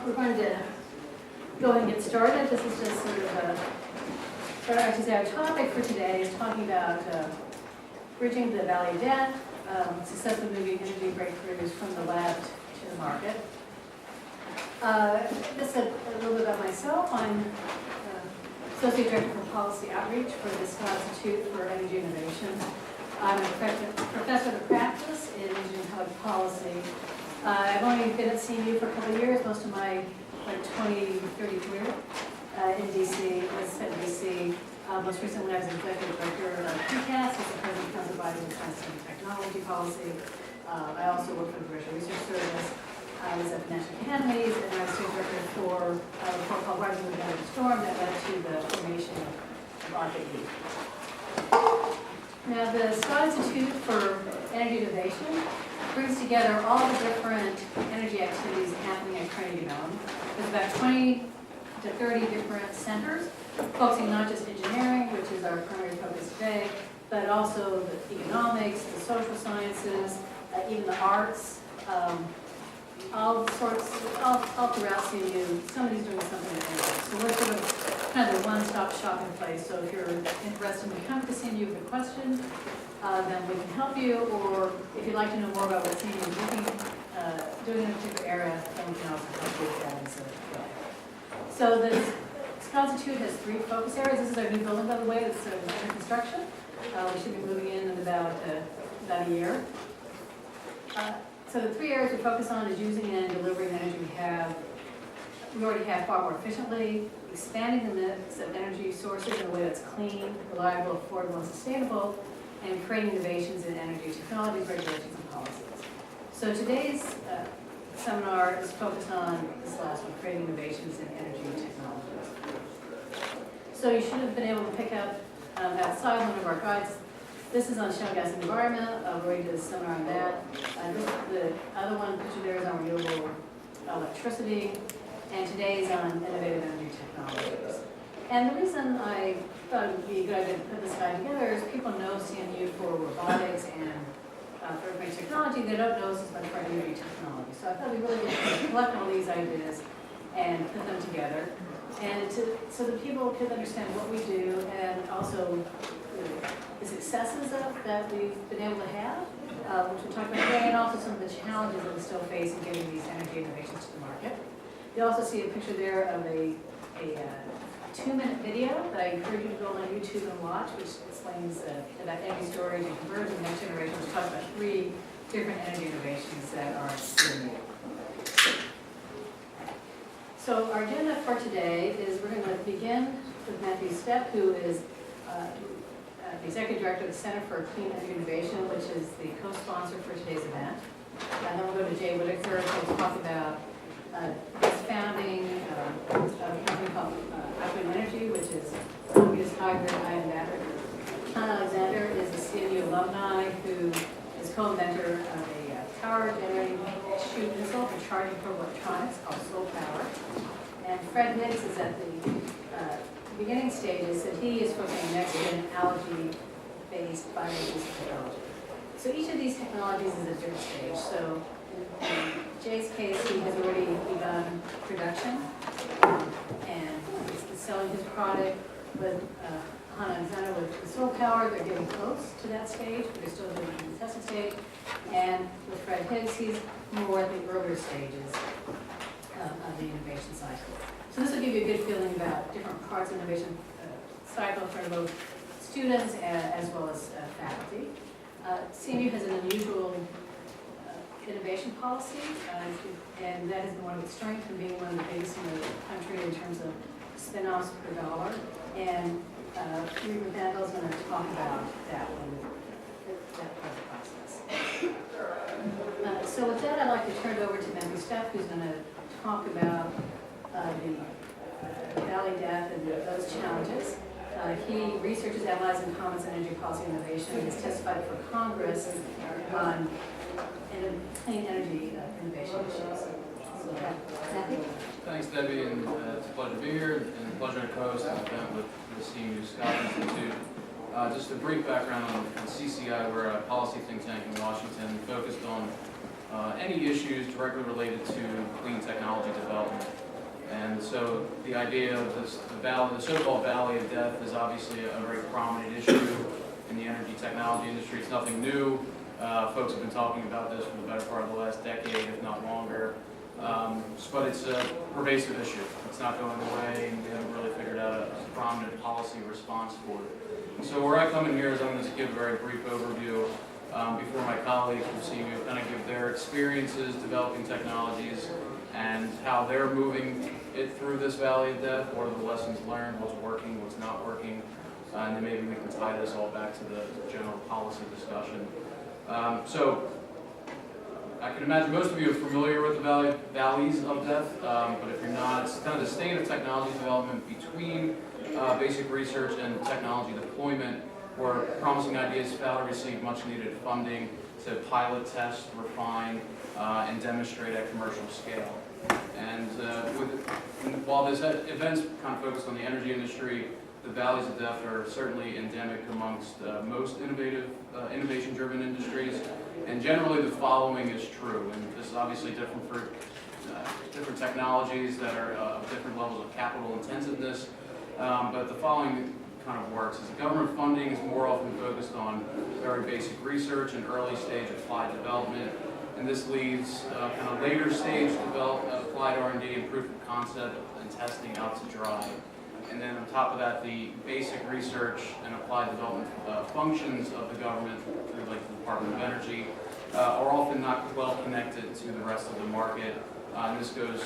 we're going to go ahead and get started. This is just sort of our topic for today is talking about bridging the valley of death, successfully moving energy breakthroughs from the lab to the market. Just a little bit about myself. I'm Associate Director for Policy Outreach for the Institute for Energy Innovation. I'm a professor of practice in energy and public policy. I've only been at CMU for a couple of years. Most of my 20, 30 career in DC, I spent in DC. Most recently, I was Executive Director of PCAS, as the President of Council Advising Science and Technology Policy. I also worked for the Commercial Research Service. I was at the National Academies, and I was State Director for a report called Rising the Valley Storm that led to the formation of RKE. Now, the Scott Institute for Energy Innovation brings together all the different energy activities happening at Carnegie Mellon. There's about 20 to 30 different centers, focusing not just engineering, which is our primary focus today, but also the economics, the social sciences, even the arts, all sorts, all throughout CMU, somebody's doing something at energy. So we're sort of kind of the one-stop shopping place. So if you're interested in coming to CMU with a question, then we can help you, or if you'd like to know more about what CMU is doing in a particular area, then we can also help you with that and so forth. So the Scott Institute has 3 focus areas. This is our new building, by the way, that's under construction. We should be moving in about a year. So the 3 areas we focus on is using and delivering the energy we already have far more efficiently, expanding the mix of energy sources in a way that's clean, reliable, affordable, and sustainable, and creating innovations in energy technologies, regulations, and policies. So today's seminar is focused on this last one, creating innovations in energy technologies. So you should have been able to pick up outside one of our guides. This is on shale gas and environment. We already did a seminar on that. The other one pictured there is on renewable electricity, and today is on innovative energy technologies. And the reason I thought it would be a good idea to put this guide together is people know CMU for robotics and for information technology. They don't know as much for energy technology. So I thought we really need to collect all these ideas and put them together, and so that people could understand what we do and also the successes that we've been able to have, which we'll talk about today, and also some of the challenges that we still face in getting these energy innovations to the market. You also see a picture there of a 2-minute video that I encourage you to go on YouTube and watch, which explains about energy storage and conversion next generation, which talks about 3 different energy innovations that are here. So our agenda for today is we're going to begin with Matthew Stepp, who is the Executive Director of the Center for Clean Energy Innovation, which is the co-sponsor for today's event. And then we'll go to Jay Whitaker, who will talk about his founding of a company called Untitled Energy, which is Columbia's hybrid ion battery. John Alexander is a CMU alumni who is co-inventor of a power generating chute missile for charging portable electronics called Soul Power. And Fred Higgs is at the beginning stages, and he is focusing on next-gen algae-based biodiesel technology. So each of these technologies is a different stage. So in Jay's case, he has already begun production and is selling his product. With Hannah and Zana with Soul Power, they're getting close to that stage, but they're still in the testing stage. And with Fred Higgs, he's more at the earlier stages of the innovation cycle. So this will give you a good feeling about different parts of the innovation cycle for both students as well as faculty. CMU has an unusual innovation policy, and that has been one of its strengths in being one of the biggest in the country in terms of spin-offs per dollar. And Reba Vandal is going to talk about that part of the process. So with that, I'd like to turn it over to Matthew Stepp, who's going to talk about the valley death and those challenges. He researches, analyzes, and comments on energy policy innovation. He has testified for Congress on clean energy innovation issues. So, Matthew? Thanks, Debbie, and it's a pleasure to be here, and a pleasure to co-host an event with the CMU Scott Institute. Just a brief background on CCI. We're a policy think tank in Washington focused on any issues directly related to clean technology development. So the idea of the so-called valley of death is obviously a very prominent issue in the energy technology industry. It's nothing new. Folks have been talking about this for the better part of the last decade, if not longer. But it's a pervasive issue. It's not going away, and we haven't really figured out a prominent policy response for it. So where I come in here is I'm going to give a very brief overview before my colleagues will see me kind of give their experiences developing technologies and how they're moving it through this valley of death, what are the lessons learned, what's working, what's not working, and then maybe we can tie this all back to the general policy discussion. So I can imagine most of you are familiar with the valleys of death, but if you're not, it's kind of the state of technology development between basic research and technology deployment, where promising ideas fail to receive much needed funding to pilot, test, refine, and demonstrate at commercial scale. And while this event's kind of focused on the energy industry, the valleys of death are certainly endemic amongst most innovation-driven industries. And generally, the following is true. And this is obviously different for different technologies that are of different levels of capital intensiveness. But the following kind of works is the government funding is more often focused on very basic research and early stage applied development. And this leaves kind of later stage applied R&D and proof of concept and testing out to dry. And then on top of that, the basic research and applied development functions of the government, through like the Department of Energy, are often not well connected to the rest of the market. And this goes,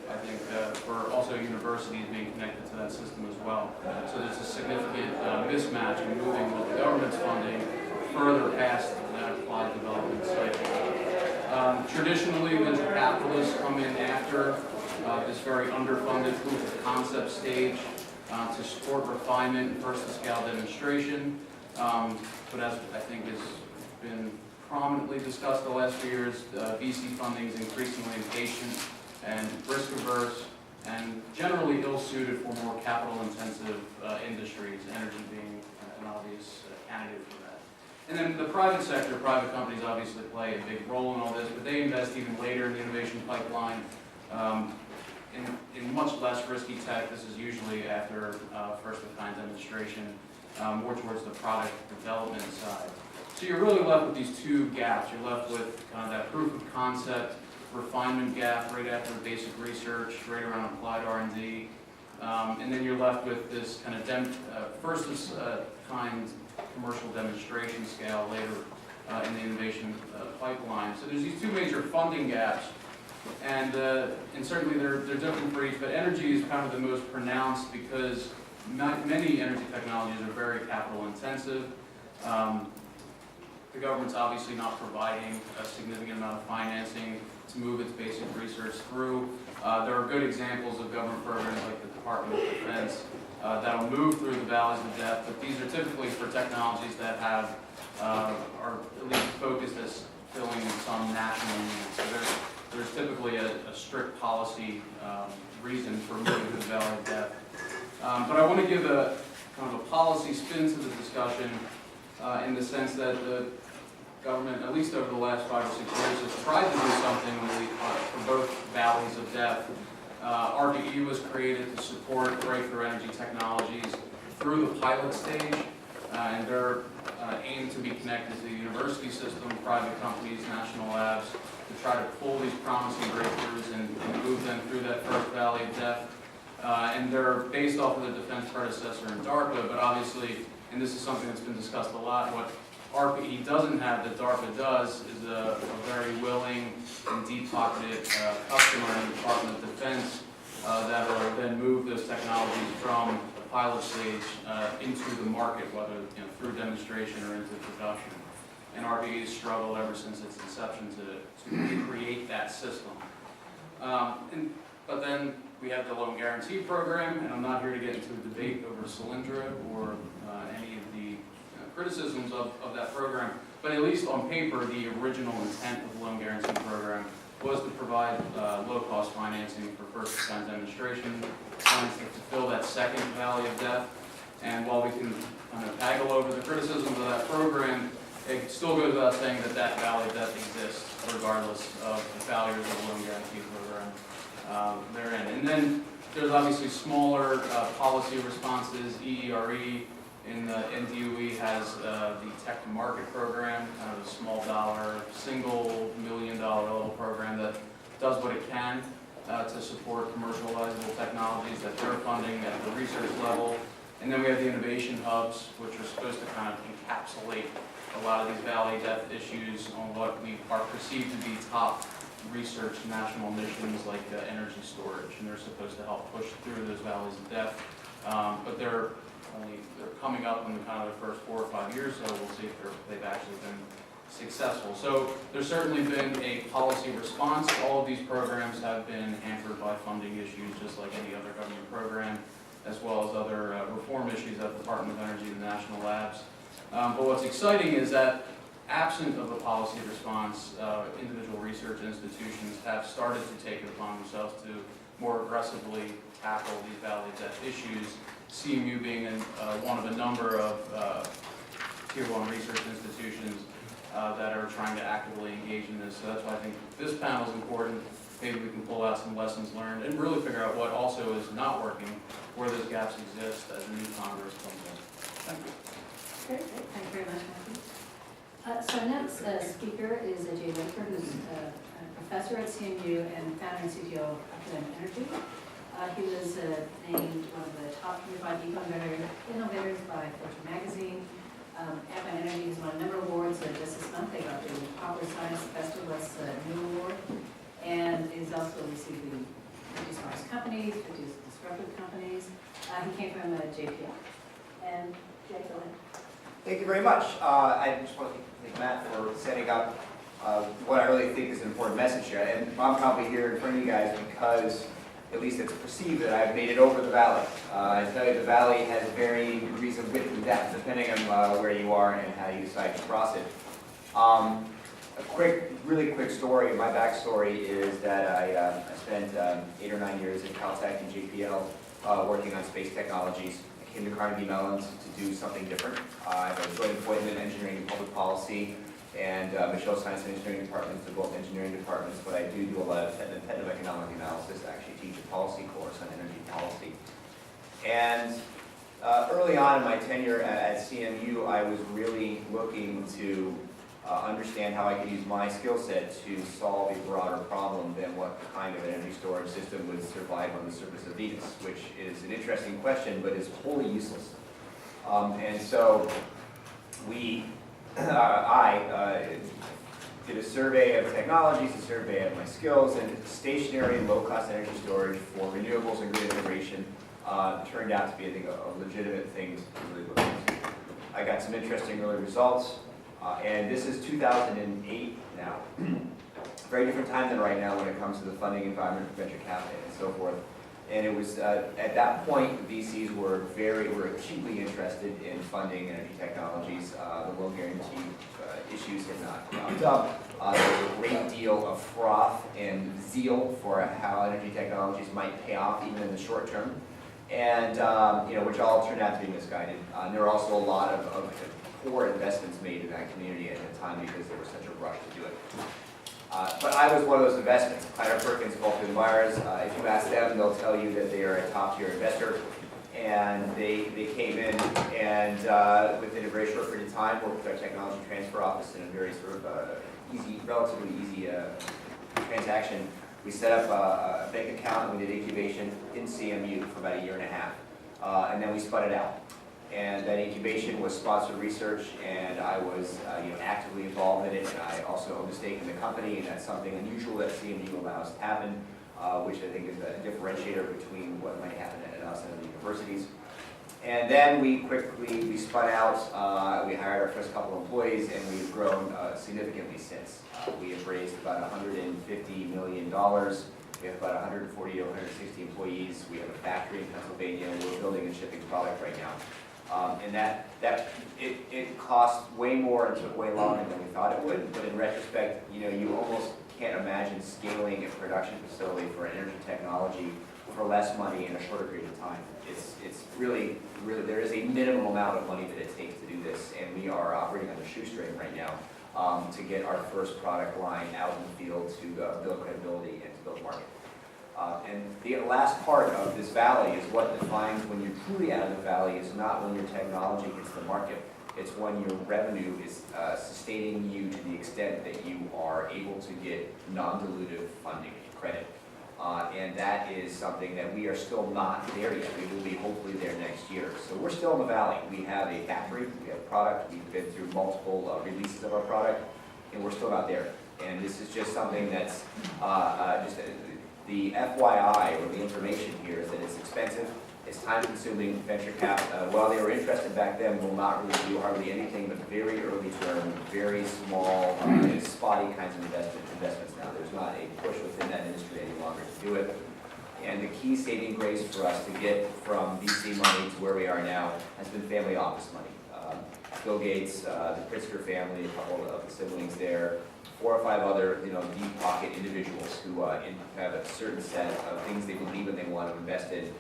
I think, for also universities being connected to that system as well. So there's a significant mismatch in moving with the government's funding further past that applied development cycle. Traditionally, venture capitalists come in after this very underfunded proof of concept stage to support refinement and first-to-scale demonstration. But as I think has been prominently discussed the last few years, VC funding is increasingly impatient and risk-averse and generally ill-suited for more capital-intensive industries, energy being an obvious candidate for that. And then the private sector, private companies obviously play a big role in all this, but they invest even later in the innovation pipeline. In much less risky tech. This is usually after first-of-kind demonstration, more towards the product development side. So you're really left with these two gaps. You're left with kind of that proof of concept, refinement gap right after basic research, right around applied R&D, and then you're left with this kind of first-of-kind commercial demonstration scale later in the innovation pipeline. So there's these two major funding gaps. And certainly they're different for each, but energy is kind of the most pronounced because many energy technologies are very capital intensive. The government's obviously not providing a significant amount of financing to move its basic research through. There are good examples of government programs like the Department of Defense that'll move through the valleys of death, but these are typically for technologies that have are at least focused as filling in some national needs. So there's typically a strict policy reason for moving to the valley of death. But I want to give a kind of a policy spin to the discussion in the sense that the government, at least over the last 5 or 6 years, has tried to do something for both valleys of death. RBE was created to support breakthrough energy technologies through the pilot stage, and they're aimed to be connected to the university system, private companies, national labs, to try to pull these promising breakthroughs and move them through that first valley of death. And they're based off of the defense predecessor in DARPA, but obviously, and this is something that's been discussed a lot, what RPE doesn't have that DARPA does is a very willing and deep-pocketed customer in the Department of Defense that will then move those technologies from the pilot stage into the market, whether through demonstration or into production. And RPE has struggled ever since its inception to recreate that system. But then we have the Loan Guarantee Program, and I'm not here to get into a debate over Solyndra or any of the criticisms of that program, but at least on paper, the original intent of the Loan Guarantee Program was to provide low-cost financing for first-of-kind demonstration plans to fulfill that second valley of death. And while we can kind of haggle over the criticisms of that program, it still goes without saying that that valley of death exists, regardless of the failures of the Loan Guarantee Program therein. And then There's obviously smaller policy responses. EERE in the DOE has the Tech to Market program, kind of a small dollar, single $1 million level program that does what it can to support commercializable technologies that they're funding at the research level. And then we have the innovation hubs, which are supposed to kind of encapsulate a lot of these valley depth issues on what we are perceived to be top research national missions like energy storage, and they're supposed to help push through those valleys of depth. But they're coming up in the kind of the first 4 or 5 years, so we'll see if they've actually been successful. So there's certainly been a policy response. All of these programs have been hampered by funding issues, just like any other government program, as well as other reform issues at the Department of Energy and the national labs. But what's exciting is that absent of a policy response, individual research institutions have started to take it upon themselves to more aggressively tackle these valley depth issues, CMU being one of a number of Tier 1 research institutions that are trying to actively engage in this. So that's why I think this panel is important. Maybe we can pull out some lessons learned and really figure out what also is not working, where those gaps exist as the new Congress comes in. Thank you. Great, thank you very much, Matthew. So our next speaker is Jay Winter, who's a professor at CMU and founder and CTO of Academic Energy. He was named one of the top 25 innovators by Fortune magazine. Academic Energy has won a number of awards just this month. They got the Popular Science Festival's New Award, and is also received the 50 Smartest Companies, 50 Disruptive Companies. He came from JPL. And Jay, go ahead. Thank you very much. I just want to thank Matt for setting up what I really think is an important message here. And I'm probably here in front of you guys because, at least it's perceived, that I've made it over the valley. I tell you, the valley has varying degrees of width and depth depending on where you are and how you decide to cross it. A really quick story, my backstory is that I spent 8 or 9 years at Caltech and JPL working on space technologies. I came to Carnegie Mellon to do something different. I have a joint appointment in engineering and public policy and Michelle Science and Engineering departments. They're both engineering departments, but I do a lot of techno-economic analysis. I actually teach a policy course on energy policy. And early on in my tenure at CMU, I was really looking to understand how I could use my skill set to solve a broader problem than what kind of an energy storage system would survive on the surface of Venus, which is an interesting question, but is wholly useless. And so I did a survey of technologies, a survey of my skills, and stationary low-cost energy storage for renewables and grid integration turned out to be, I think, a legitimate thing to really look into. I got some interesting early results. And this is 2008 now. Very different time than right now when it comes to the funding environment for venture capital and so forth. And it was at that point, the VCs were acutely interested in funding energy technologies. The loan guarantee issues had not popped up. There was a great deal of froth and zeal for how energy technologies might pay off even in the short term, and which all turned out to be misguided. There were also a lot of poor investments made in that community at the time because there was such a rush to do it. But I was one of those investments. Kleiner Perkins, Vulcan Myers, if you ask them, they'll tell you that they are a top-tier investor. And they came in and within a very short period of time worked with our technology transfer office in a very sort of relatively easy transaction. We set up a bank account and we did incubation in CMU for about 1.5 years. And then we spun it out. And that incubation was sponsored research, and I was actively involved in it, and I also owned a stake in the company, and that's something unusual that CMU allows to happen, which I think is a differentiator between what might happen at us and the universities. And then we spun out, we hired our first couple employees, and we've grown significantly since. We have raised about $150 million. We have about 140 to 160 employees. We have a factory in Pennsylvania. We're building and shipping product right now. And it cost way more and took way longer than we thought it would. But in retrospect, you almost can't imagine scaling a production facility for an energy technology for less money in a shorter period of time. It's really, there is a minimum amount of money that it takes to do this, and we are operating on a shoestring right now to get our first product line out in the field to build credibility and to build market. And the last part of this valley is what defines when you're truly out of the valley is not when your technology hits the market. It's when your revenue is sustaining you to the extent that you are able to get non-dilutive funding credit. And that is something that we are still not there yet. We will be hopefully there next year. So we're still in the valley. We have a factory, we have product, we've been through multiple releases of our product, and we're still not there. And this is just something that's the FYI, or the information here, is that it's expensive, it's time-consuming. Venture cap, while they were interested back then, will not really do hardly anything but very early term, very small, spotty kinds of investments now. There's not a push within that industry any longer to do it. And the key saving grace for us to get from VC money to where we are now has been family office money. Bill Gates, the Pritzker family, a couple of the siblings there, 4 or 5 other, deep pocket individuals who have a certain set of things they believe in, they want to invest in.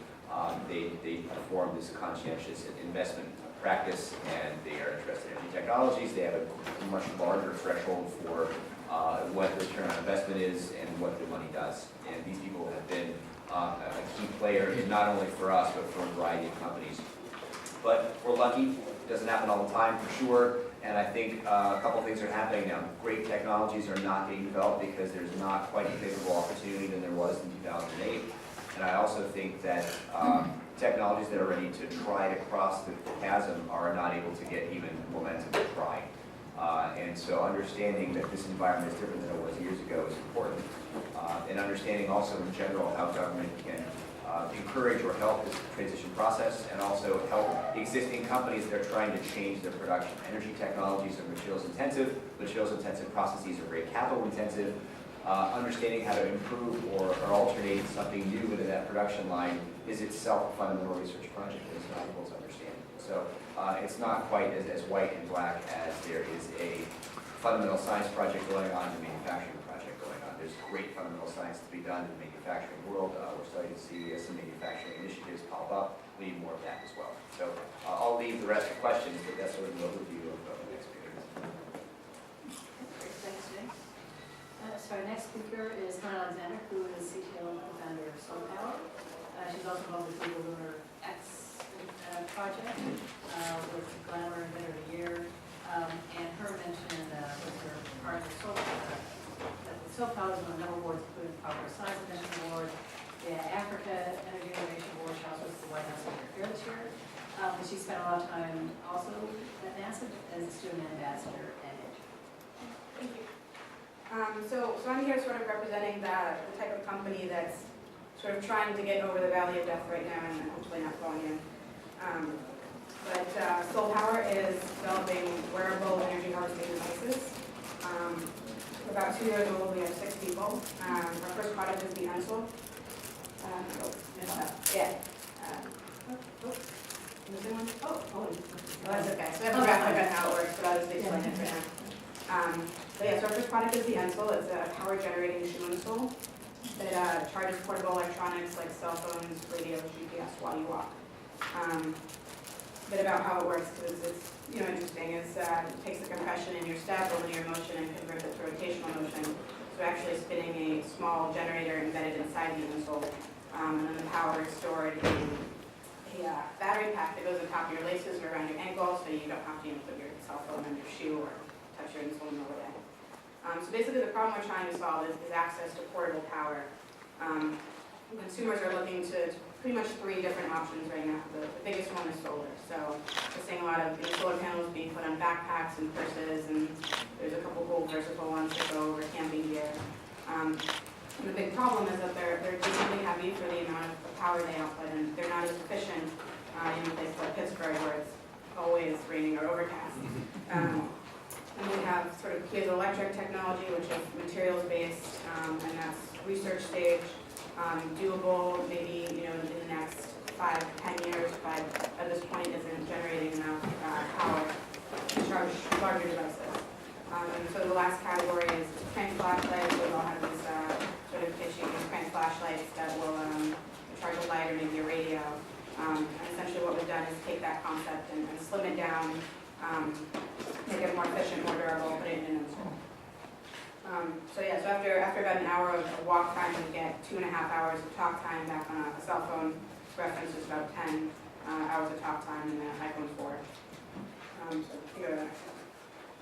They perform this conscientious investment practice, and they are interested in new technologies. They have a much larger threshold for what the return on investment is and what the money does. And these people have been a key player, in not only for us, but for a variety of companies. But we're lucky. It doesn't happen all the time, for sure. And I think a couple things are happening now. Great technologies are not being developed because there's not quite a favorable opportunity than there was in 2008. And I also think that technologies that are ready to try to cross the chasm are not able to get even momentum to try. And so understanding that this environment is different than it was years ago is important. And understanding also in general how government can encourage or help this transition process, and also help existing companies that are trying to change their production. Energy technologies are materials intensive processes are very capital intensive. Understanding how to improve or alternate something new into that production line is itself a fundamental research project that is valuable to understand. So it's not quite as white and black as there is a fundamental science project going on and a manufacturing project going on. There's great fundamental science to be done in the manufacturing world. We're starting to see some manufacturing initiatives pop up. We need more of that as well. So I'll leave the rest for questions, but that's sort of an overview of the experience. Thanks, Jay. So our next speaker is Helen Alexander, who is CTO and co-founder of Solar Power. She's also involved with the Lunar X project with Glamour Inventor of the Year. And her mention with her part of Solar Power. Solar Power is one of the awards, including the Power Science Invention Award, the Africa Energy Innovation Award. She also was the White House Secretary this year. And she spent a lot of time also at NASA as a student ambassador at Edge. Thank you. So I'm here sort of representing the type of company that's sort of trying to get over the valley of death right now and hopefully not falling in. But Solar Power is developing wearable energy harvesting devices. We're about 2 years old, we have 6 people. Our first product is the Unsol. Missing one? Oh, that's okay. So I have a graphic on how it works, but I'll just explain it right now. So our first product is the Unsol. It's a power generating shoe insole that charges portable electronics like cell phones, radios, GPS while you walk. A bit about how it works, because it's interesting, is it takes the compression in your step or linear motion and converts it to rotational motion. So actually spinning a small generator embedded inside the insole, and then the power is stored in a battery pack that goes on top of your laces or around your ankle, so you don't have to put your cell phone on your shoe or touch your insole in the way. So basically the problem we're trying to solve is access to portable power. Consumers are looking to pretty much 3 different options right now. The biggest one is solar. So we're seeing a lot of solar panels being put on backpacks and purses, and there's a couple cool versatile ones that go over camping gear. And the big problem is that they're decently heavy for the amount of power they output, and they're not as efficient in a place like Pittsburgh where it's always raining or overcast. And we have sort of piezoelectric technology, which is materials-based, and that's research stage, doable maybe in the next 5 to 10 years, but at this point isn't generating enough power to charge larger devices. And so the last category is crank flashlights. We've all had these sort of kitschy crank flashlights that will charge a light or maybe a radio. And essentially what we've done is take that concept and slim it down, make it more efficient, more durable, put it in an insole. So yeah, so after about an hour of walk time, we get 2.5 hours of talk time back on a cell phone. Reference is about 10 hours of talk time, and then iPhone 4. So you can go to the next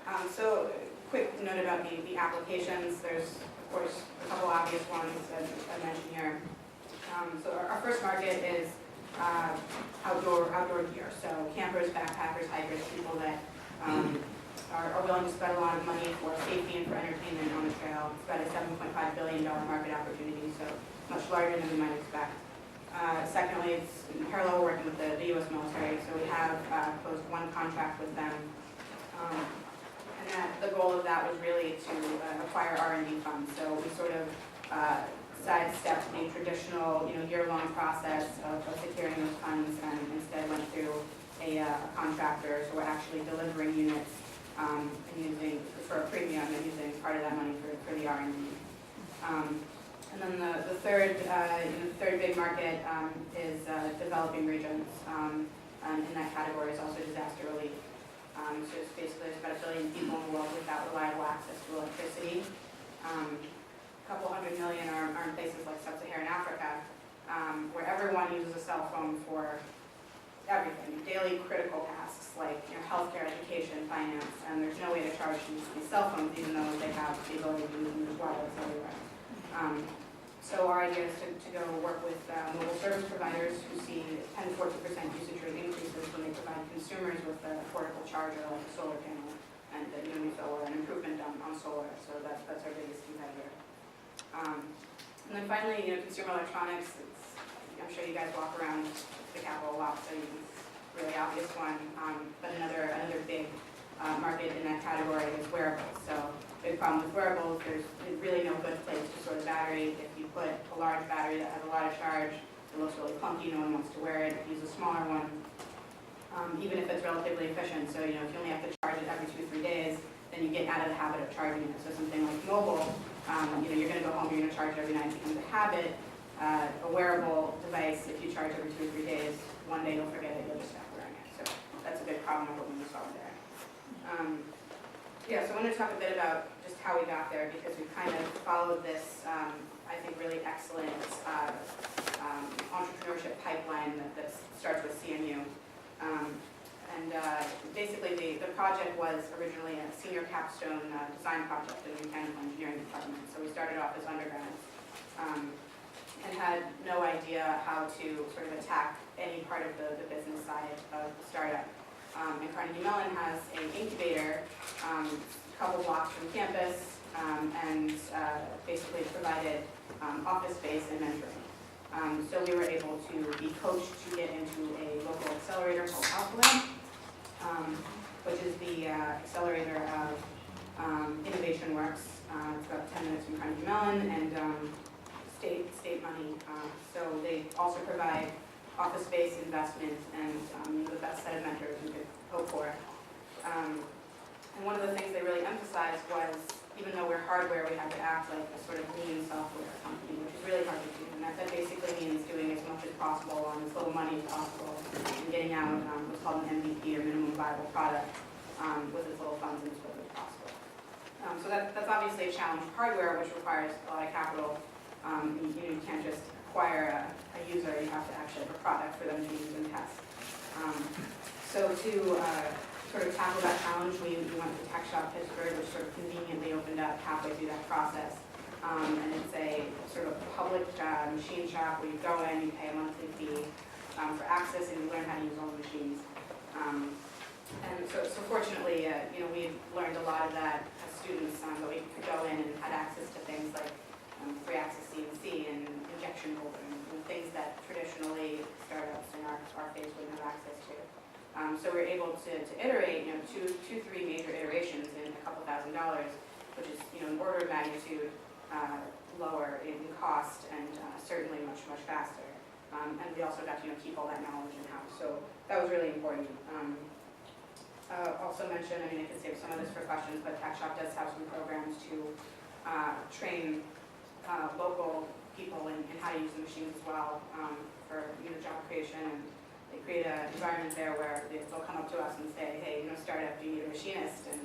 one. So quick note about the applications. There's, of course, a couple obvious ones that I mentioned here. So our first market is outdoor gear. So campers, backpackers, hikers, people that are willing to spend a lot of money for safety and for entertainment on the trail. It's about a $7.5 billion market opportunity, so much larger than we might expect. Secondly, it's in parallel working with the U.S. military, so we have closed one contract with them. And the goal of that was really to acquire R&D funds. So we sort of sidestepped the traditional, year-long process of securing those funds, and instead went through a contractor. So we're actually delivering units and using for a premium and using part of that money for the R&D. And then the third big market is developing regions, and in that category is also disaster relief. So it's basically there's about 1 billion people in the world without reliable access to electricity. A couple 100 million are in places like sub-Saharan Africa, where everyone uses a cell phone for everything, daily critical tasks like healthcare, education, finance, and there's no way to charge these cell phones, even though they have the ability to use them as wireless everywhere. So our idea is to go work with mobile service providers who see 10 to 14% usage rate increases when they provide consumers with a portable charger like a solar panel, and we saw an improvement on solar, so that's our biggest competitor. And then finally, consumer electronics. I'm sure you guys walk around the Capitol a lot, so it's a really obvious one. But another big market in that category is wearables. So big problem with wearables, there's really no good place to store the battery. If you put a large battery that has a lot of charge, it looks really clunky, no one wants to wear it. If you use a smaller one, even if it's relatively efficient, so if you only have to charge it every 2 or 3 days, then you get out of the habit of charging it. So something like mobile, you're going to go home, you're going to charge it every night, it becomes a habit. A wearable device, if you charge every 2 or 3 days, one day you'll forget it, you'll just stop wearing it. So that's a big problem we're hoping to solve there. So I want to talk a bit about just how we got there, because we kind of followed this, I think, really excellent entrepreneurship pipeline that starts with CMU. Basically, the project was originally a senior capstone design project in the mechanical engineering department. So we started off as undergrads and had no idea how to sort of attack any part of the business side of the startup. And Carnegie Mellon has an incubator a couple blocks from campus, and basically provided office space and mentoring. So we were able to be coached to get into a local accelerator called Alpha Lab, which is the accelerator of Innovation Works. It's about 10 minutes from Carnegie Mellon, and state money. So they also provide office space, investment, and the best set of mentors you could hope for. And one of the things they really emphasized was, even though we're hardware, we have to act like a sort of lean software company, which is really hard to do. And that basically means doing as much as possible on as little money as possible, and getting out what's called an MVP, or minimum viable product, with as little funds and as quickly as possible. So that's obviously a challenge with hardware, which requires a lot of capital. You can't just acquire a user, you have to actually have a product for them to use and test. So to sort of tackle that challenge, we went to Tech Shop Pittsburgh, which sort of conveniently opened up halfway through that process. And it's a sort of public machine shop where you go in, you pay a monthly fee for access, and you learn how to use all the machines. And so fortunately, we learned a lot of that as students, but we could go in and had access to things like free access CNC and injection molding, and things that traditionally startups in our phase wouldn't have access to. So we're able to iterate, two, 3 major iterations in a couple $1,000, which is, an order of magnitude lower in cost, and certainly much faster. And we also got to keep all that knowledge in-house. So that was really important. Also mention, I could save some of this for questions, but Tech Shop does have some programs to train local people in how to use the machines as well, for job creation. And they create an environment there where they'll come up to us and say, hey, startup, do you need a machinist? And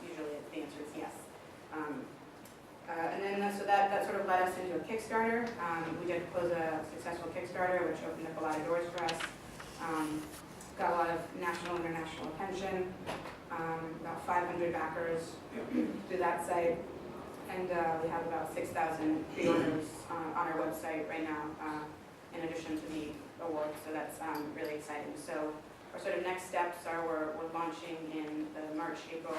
usually the answer is yes. And then, so that sort of led us into a Kickstarter. We did close a successful Kickstarter, which opened up a lot of doors for us. Got a lot of national and international attention, about 500 backers through that site. And we have about 6,000 pre-orders on our website right now, in addition to the awards, so that's really exciting. So our sort of next steps are we're launching in the March-April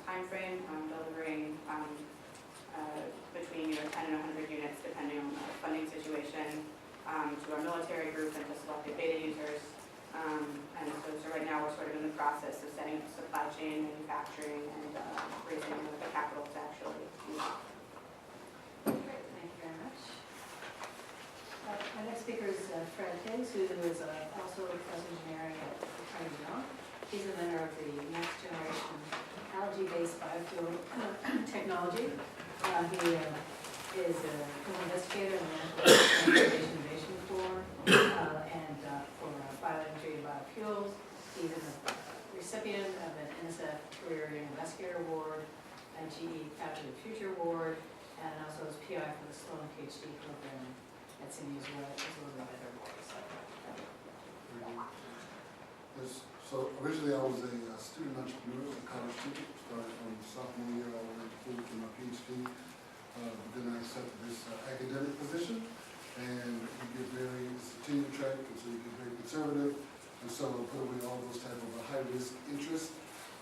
timeframe, delivering between 10 and 100 units, depending on the funding situation, to our military group and to selected beta users. And so right now we're sort of in the process of setting up supply chain, manufacturing, and raising the capital to actually do that. Great, thank you very much. Our next speaker is Fred Higgs, who is also a professor of engineering at Carnegie Mellon. He's a inventor of the next generation algae-based biofuel technology. He is a co-investigator in the National Innovation Corps and for bioenergy and biofuels. He's a recipient of an NSF Career Investigator Award, a GE Capture the Future Award, and also is PI for the Sloan PhD program at SUNY as well as other awards. Yes, so originally I was a student entrepreneur, a college student, started from sophomore year all the way to my PhD. But then I accepted this academic position, and you get very, it's a tenure track, and so you get very conservative, and so I put away all those type of high-risk interests.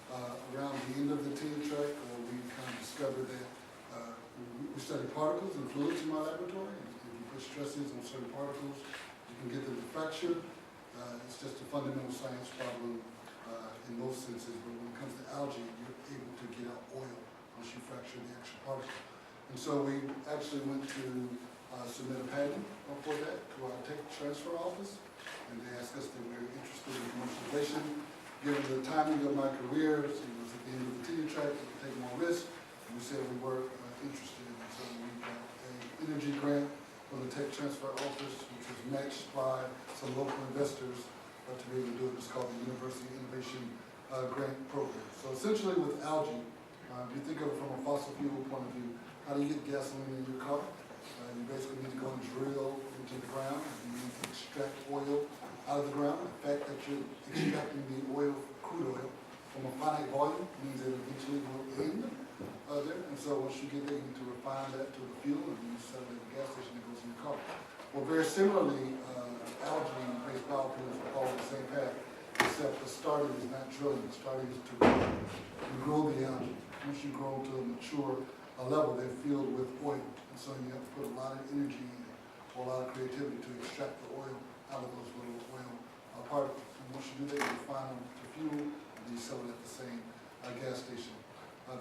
Around the end of the tenure track, we kind of discovered that we study particles and fluids in my laboratory. If you put stresses on certain particles, you can get them to fracture. It's just a fundamental science problem in most senses, but when it comes to algae, you're able to get out oil once you fracture the actual particle. And so we actually went to submit a patent for that to our tech transfer office, and they asked us that we were interested in commercialization. Given the timing of my career, so it was at the end of the tenure track, we could take more risk, and we said we were interested. And so we got an energy grant from the tech transfer office, which was matched by some local investors to be able to do it. It's called the University Innovation Grant Program. So essentially with algae, if you think of it from a fossil fuel point of view, how do you get gasoline in your car? You basically need to go and drill into the ground. You need to extract oil out of the ground. The fact that you're extracting the oil, crude oil, from a finite volume means that it eventually will end there. And so once you get there, you need to refine that to the fuel, and you sell it at the gas station that goes in your car. Well, very similarly, algae-based biofuels follow the same path, except the starting is not drilling. The starting is to grow. You grow the algae. Once you grow to a mature level, they're filled with oil. And so you have to put a lot of energy in it, or a lot of creativity to extract the oil out of those little oil particles. And once you do that, you refine them to fuel, and then you sell it at the same gas station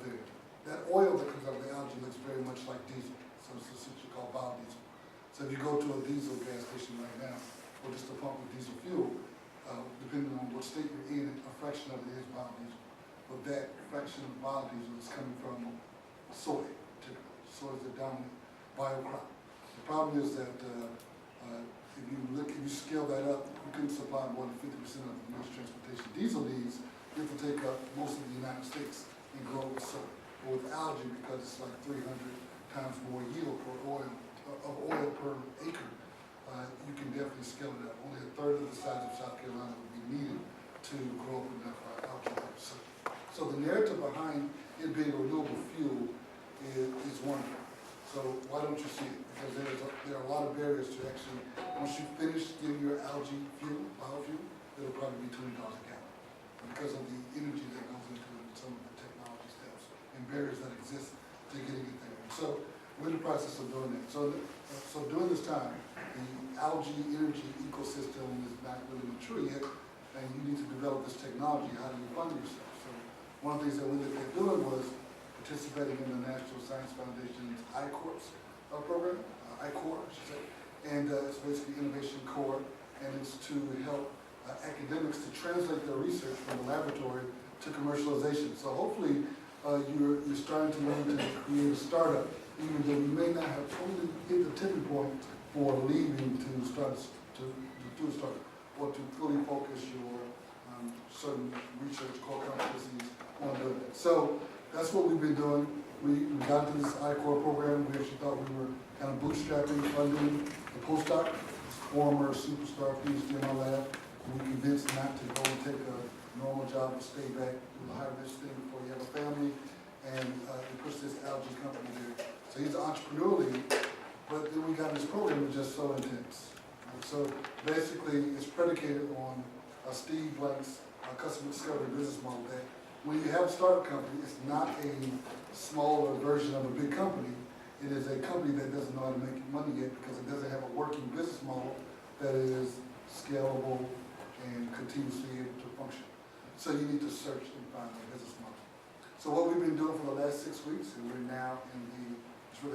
there. That oil that comes out of the algae looks very much like diesel. So it's essentially called biodiesel. So if you go to a diesel gas station right now, or just a pump with diesel fuel, depending on what state you're in, a fraction of it is biodiesel. But that fraction of biodiesel is coming from soy, typically. Soy is the dominant biocrop. The problem is that if you scale that up, you couldn't supply more than 50% of the U.S. transportation diesel needs. You have to take up most of the United States and grow with soy. But with algae, because it's like 300 times more yield of oil per acre, you can definitely scale it up. Only a third of the size of South Carolina would be needed to grow up enough algae. So the narrative behind it being a renewable fuel is wonderful. So why don't you see it? Because there are a lot of barriers to actually, once you finish getting your algae fuel, biofuel, it'll probably be $20 a gallon. Because of the energy that goes into it and some of the technology steps and barriers that exist to getting it there. And so we're in the process of doing that. So during this time, the algae energy ecosystem is not really mature yet, and you need to develop this technology. How do you fund yourself? So one of the things that we looked at doing was participating in the National Science Foundation's I-Corps program, I-Corps, I should say, and it's basically Innovation Corps, and it's to help academics to translate their research from the laboratory to commercialization. So hopefully you're starting to learn to create a startup, even though you may not have totally hit the tipping point for leaving to start to do a startup, or to fully focus your certain research core competencies on doing it. So that's what we've been doing. We got into this I-Core program. We actually thought we were kind of bootstrapping, funding the postdoc, former superstar PhD in my lab. And we convinced him not to go and take a normal job and stay back, do the higher this thing before you have a family, and he puts this algae company there. So he's an entrepreneur lead, but then we got this program that's just so intense. So basically, it's predicated on Steve Blank's customer discovery business model that when you have a startup company, it's not a smaller version of a big company. It is a company that doesn't know how to make money yet because it doesn't have a working business model that is scalable and continuously able to function. So you need to search and find a business model. So what we've been doing for the last 6 weeks, and we're now in it's really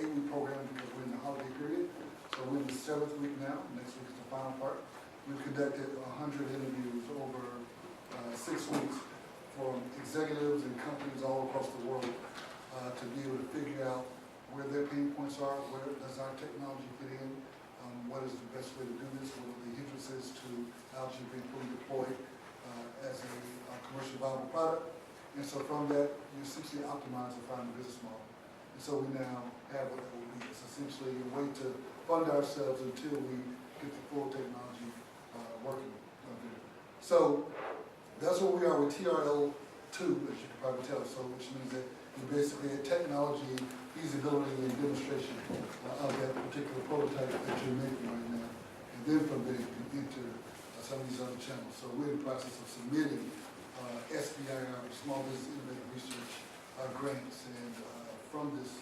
8-week program because we're in the holiday period. So we're in the 7th week now. Next week is the final part. We've conducted 100 interviews over 6 weeks from executives and companies all across the world to be able to figure out where their pain points are, where does our technology fit in, what is the best way to do this, what are the hindrances to algae being fully deployed as a commercially viable product. And so from that, you essentially optimize and find a business model. And so we now have what that will be. It's essentially a way to fund ourselves until we get the full technology working. So that's what we are with TRL2, as you can probably tell. So which means that we're basically a technology feasibility and demonstration of that particular prototype that you're making right now. And then from there, you can enter some of these other channels. So we're in the process of submitting SBIR, Small Business Innovative Research grants. And from this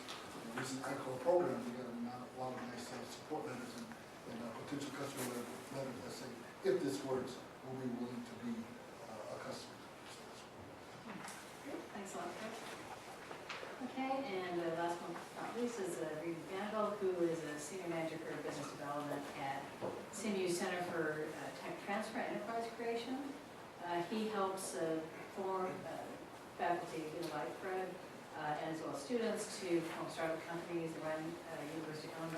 recent I-Core program, we got a lot of nice support letters and potential customer letters that say, if this works, we'll be willing to be a customer. Great, thanks a lot, Coach. Okay, and the last one, not least, is Reed Vanderbilt, who is a senior manager for business development at CMU Center for Tech Transfer and Enterprise Creation. He helps form faculty like Fred, and as well as students to form startup companies, run university-owned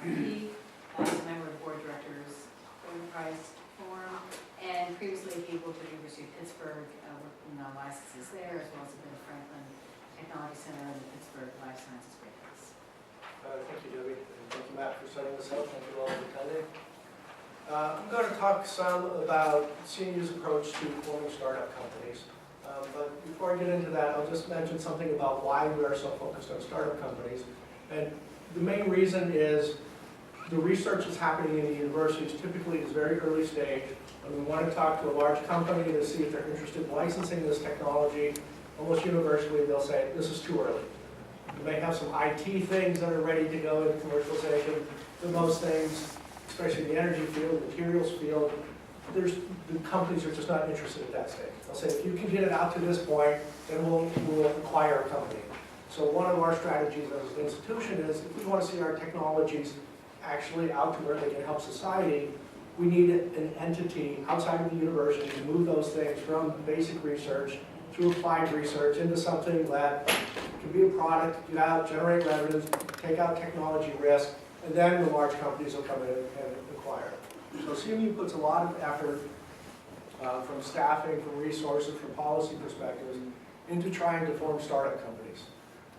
IP. He's a member of the board of directors for Enterprise Forum, and previously he worked at the University of Pittsburgh, working on licenses there, as well as at the Franklin Technology Center and the Pittsburgh Life Sciences Campus. Thank you, Debbie, and thank you, Matt, for setting this up. Thank you all for attending. I'm going to talk some about CMU's approach to forming startup companies. But before I get into that, I'll just mention something about why we are so focused on startup companies. And the main reason is the research that's happening in the universities typically is very early stage. And we want to talk to a large company to see if they're interested in licensing this technology. Almost universally, they'll say, this is too early. You may have some IT things that are ready to go into commercialization, but most things, especially in the energy field, materials field, the companies are just not interested at that stage. They'll say, if you can get it out to this point, then we'll acquire a company. So one of our strategies as an institution is, if we want to see our technologies actually out to where they can help society, we need an entity outside of the university to move those things from basic research through applied research into something that can be a product, get out, generate revenues, take out technology risk, and then the large companies will come in and acquire. So CMU puts a lot of effort from staffing, from resources, from policy perspectives into trying to form startup companies.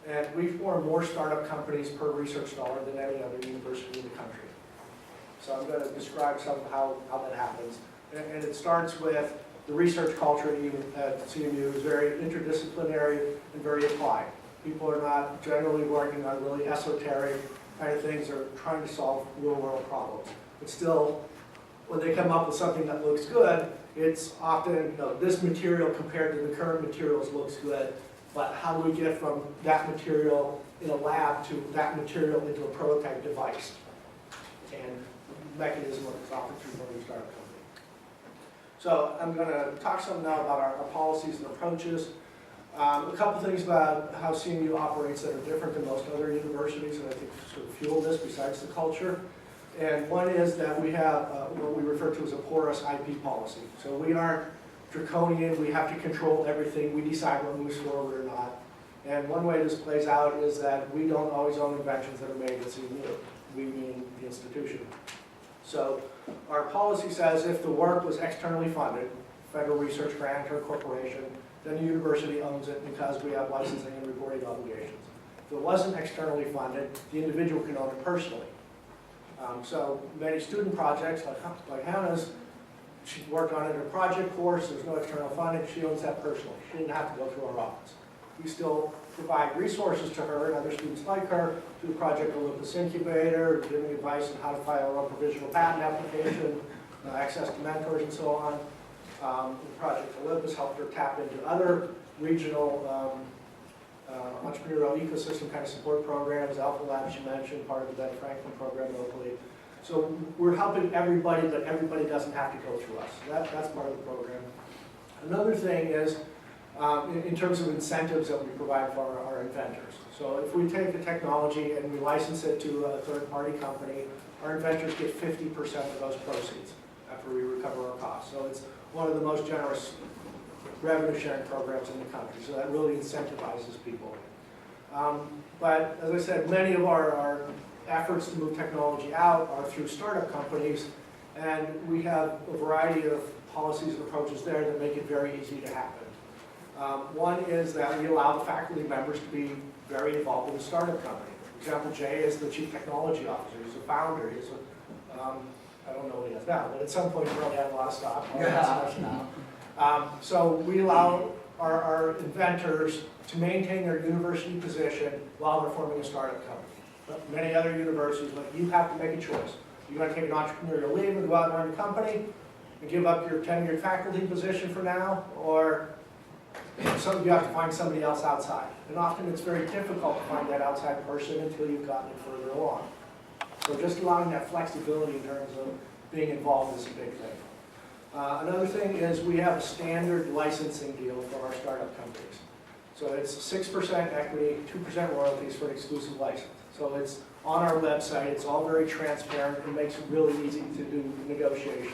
And we form more startup companies per research dollar than any other university in the country. So I'm going to describe some of how that happens. And it starts with the research culture at CMU is very interdisciplinary and very applied. People are not generally working on really esoteric kind of things or trying to solve real-world problems. But still, when they come up with something that looks good, it's often, this material compared to the current materials looks good, but how do we get from that material in a lab to that material into a prototype device? And the mechanism is often through one of the startup companies. So I'm going to talk some now about our policies and approaches. A couple things about how CMU operates that are different than most other universities, and I think sort of fuel this besides the culture. And one is that we have what we refer to as a porous IP policy. So we aren't draconian, we have to control everything, we decide what moves forward or not. And one way this plays out is that we don't always own inventions that are made at CMU. We mean the institution. So our policy says if the work was externally funded, federal research grant or corporation, then the university owns it because we have licensing and reporting obligations. If it wasn't externally funded, the individual can own it personally. So many student projects, like Hannah's, she worked on it in a project course, there's no external funding, she owns that personally. She didn't have to go through our office. We still provide resources to her and other students like her through Project Olympus Incubator, giving advice on how to file our own provisional patent application, access to mentors and so on. Project Olympus helped her tap into other regional entrepreneurial ecosystem kind of support programs, Alpha Labs you mentioned, part of the Ben Franklin program locally. So we're helping everybody, but everybody doesn't have to go through us. That's part of the program. Another thing is in terms of incentives that we provide for our inventors. So if we take the technology and we license it to a third-party company, our inventors get 50% of those proceeds after we recover our costs. So it's one of the most generous revenue sharing programs in the country. So that really incentivizes people. But as I said, many of our efforts to move technology out are through startup companies, and we have a variety of policies and approaches there that make it very easy to happen. One is that we allow the faculty members to be very involved in the startup company. For example, Jay is the chief technology officer, he's a founder, he's a, I don't know what he has now, but at some point he probably had a lot of stock. So we allow our inventors to maintain their university position while they're forming a startup company. But many other universities, like, you have to make a choice. You're going to take an entrepreneurial leave and go out and run a company and give up your tenured faculty position for now, or so you have to find somebody else outside. And often it's very difficult to find that outside person until you've gotten it further along. So just allowing that flexibility in terms of being involved is a big thing. Another thing is we have a standard licensing deal for our startup companies. So it's 6% equity, 2% royalties for an exclusive license. So it's on our website, it's all very transparent, it makes it really easy to do negotiation.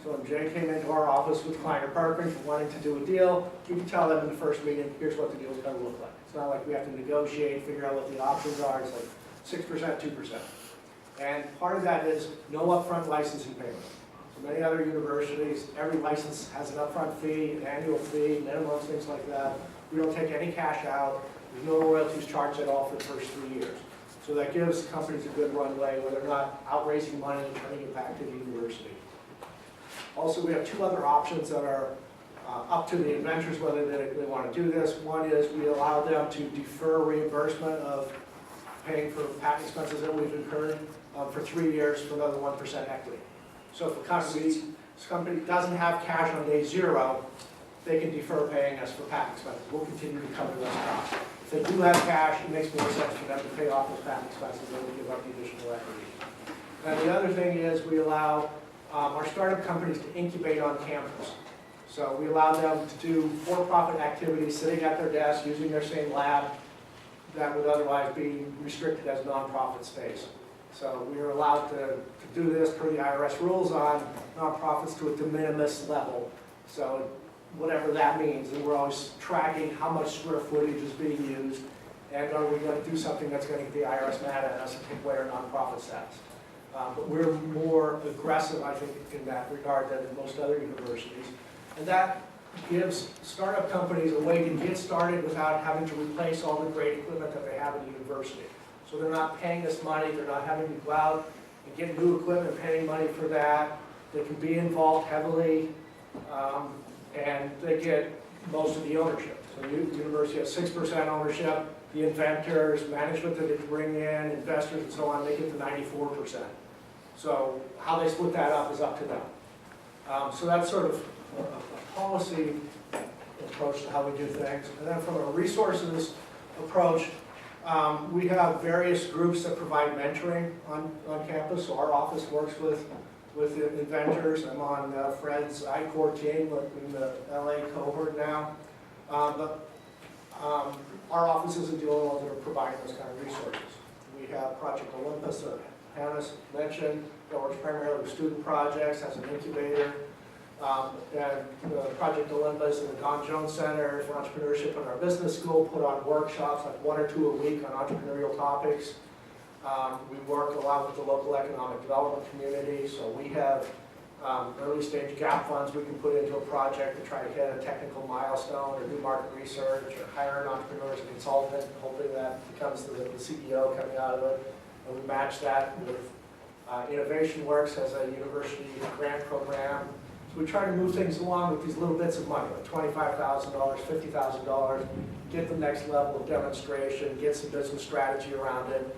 So when Jay came into our office with Kleiner Perkins wanting to do a deal, we can tell them in the first meeting, here's what the deal is going to look like. It's not like we have to negotiate, figure out what the options are, it's like 6%, 2%. And part of that is no upfront licensing payment. So many other universities, every license has an upfront fee, an annual fee, minimums, things like that. We don't take any cash out, there's no royalties charged at all for the first 3 years. So that gives companies a good runway where they're not outraising money and turning it back to the university. Also, we have two other options that are up to the inventors whether they want to do this. One is we allow them to defer reimbursement of paying for patent expenses that we've incurred for 3 years for another 1% equity. So if a company doesn't have cash on day 0, they can defer paying us for patent expenses. We'll continue to cover those costs. If they do have cash, it makes more sense for them to pay off those patent expenses than to give up the additional equity. And the other thing is we allow our startup companies to incubate on campus. So we allow them to do for-profit activities sitting at their desk using their same lab that would otherwise be restricted as nonprofit space. So we are allowed to do this per the IRS rules on nonprofits to a de minimis level. So whatever that means, and we're always tracking how much square footage is being used, and are we going to do something that's going to get the IRS mad at us and take away our nonprofit status. But we're more aggressive, I think, in that regard than in most other universities. And that gives startup companies a way to get started without having to replace all the great equipment that they have in the university. So they're not paying us money, they're not having to go out and get new equipment, paying money for that. They can be involved heavily, and they get most of the ownership. So the university has 6% ownership, the inventors, management that they bring in, investors and so on, they get the 94%. So how they split that up is up to them. So that's sort of a policy approach to how we do things. And then from a resources approach, we have various groups that provide mentoring on campus. So our office works with inventors. I'm on Fred's I-Core team in the LA cohort now. But our office isn't the only one that are providing those kind of resources. We have Project Olympus that Hannah's mentioned, that works primarily with student projects, has an incubator. And Project Olympus and the Don Jones Center for Entrepreneurship in our business school put on workshops, like 1 or 2 a week on entrepreneurial topics. We work a lot with the local economic development community, so we have early stage gap funds we can put into a project to try to hit a technical milestone or do market research or hire an entrepreneur as a consultant, hoping that becomes the CEO coming out of it. And we match that with Innovation Works as a university grant program. So we try to move things along with these little bits of money, like $25,000, $50,000, get the next level of demonstration, get some business strategy around it.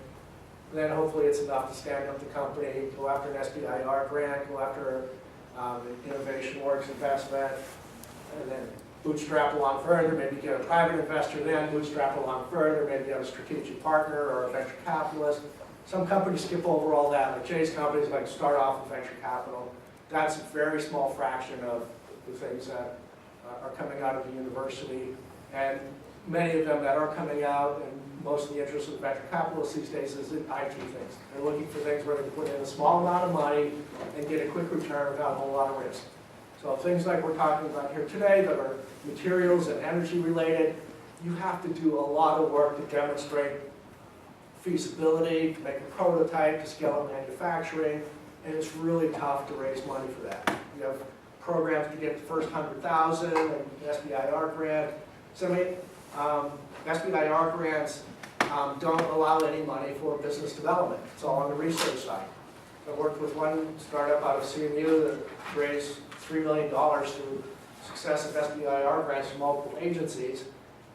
And then hopefully it's enough to stand up the company, go after an SBIR grant, go after an Innovation Works investment, and then bootstrap along further, maybe get a private investor, then bootstrap along further, maybe have a strategic partner or a venture capitalist. Some companies skip over all that, like Jay's companies like start off with venture capital. That's a very small fraction of the things that are coming out of the university. And many of them that are coming out, and most of the interest of the venture capitalists these days is in IT things. They're looking for things where they can put in a small amount of money and get a quick return without a whole lot of risk. So things like we're talking about here today that are materials and energy related, you have to do a lot of work to demonstrate feasibility, to make a prototype, to scale up manufacturing, and it's really tough to raise money for that. You have programs to get the first 100,000 and SBIR grant. So SBIR grants don't allow any money for business development. It's all on the research side. I worked with one startup out of CMU that raised $3 million through successive SBIR grants from multiple agencies,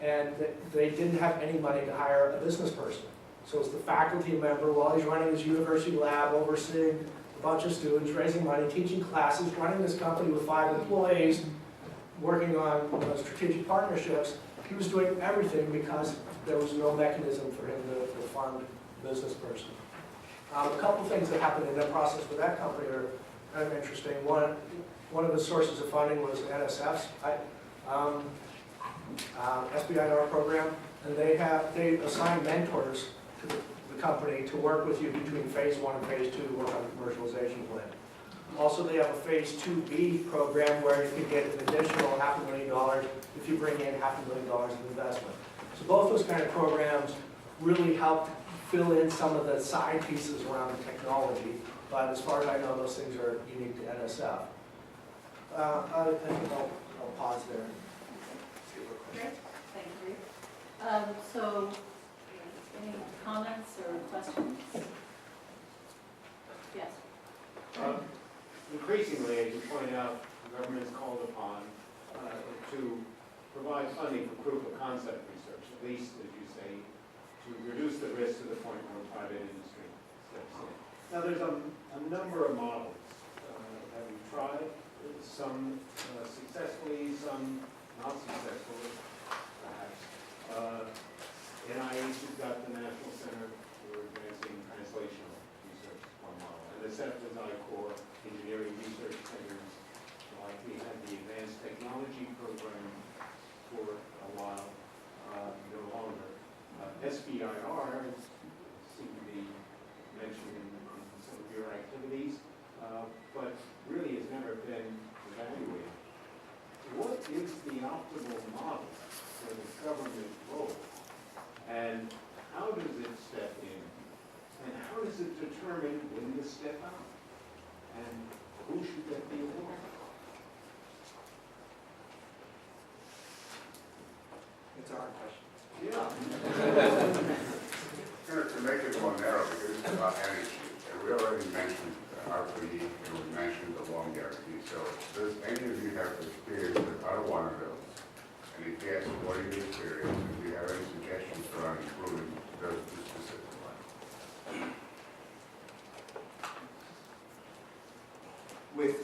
and they didn't have any money to hire a business person. So it's the faculty member while he's running his university lab, overseeing a bunch of students, raising money, teaching classes, running this company with 5 employees, working on strategic partnerships. He was doing everything because there was no mechanism for him to fund a business person. A couple things that happened in that process with that company are kind of interesting. One of the sources of funding was NSF's SBIR program, and they assign mentors to the company to work with you between phase 1 and phase 2 to work on the commercialization plan. Also, they have a phase 2B program where you can get an additional $500,000 if you bring in $500,000 of investment. So both those kind of programs really help fill in some of the side pieces around the technology, but as far as I know, those things are unique to NSF. I think I'll pause there. Great, thank you. So, any comments or questions? Yes. Increasingly, as you point out, the government is called upon to provide funding for proof of concept research, at least, as you say, to reduce the risk to the point where private industry steps in. Now, there's a number of models that we've tried, some successfully, some not successfully, perhaps. NIH has got the National Center for Advancing Translational Research, one model, and the SFDI Core Engineering Research Centers, like we had the Advanced Technology Program for a while, no longer. SBIR seemed to be mentioned in some of your activities, but really has never been evaluated. What is the optimal model for the government role? And how does it step in? And how does it determine when to step out? And who should that be awarded? It's a hard question. Yeah. To make it more narrow, because it's about energy, and we already mentioned RPE, and we mentioned the loan guarantee. So does any of you have experience with either one of those? And if yes, what are your experience? And do you have any suggestions for improving those two specific ones? With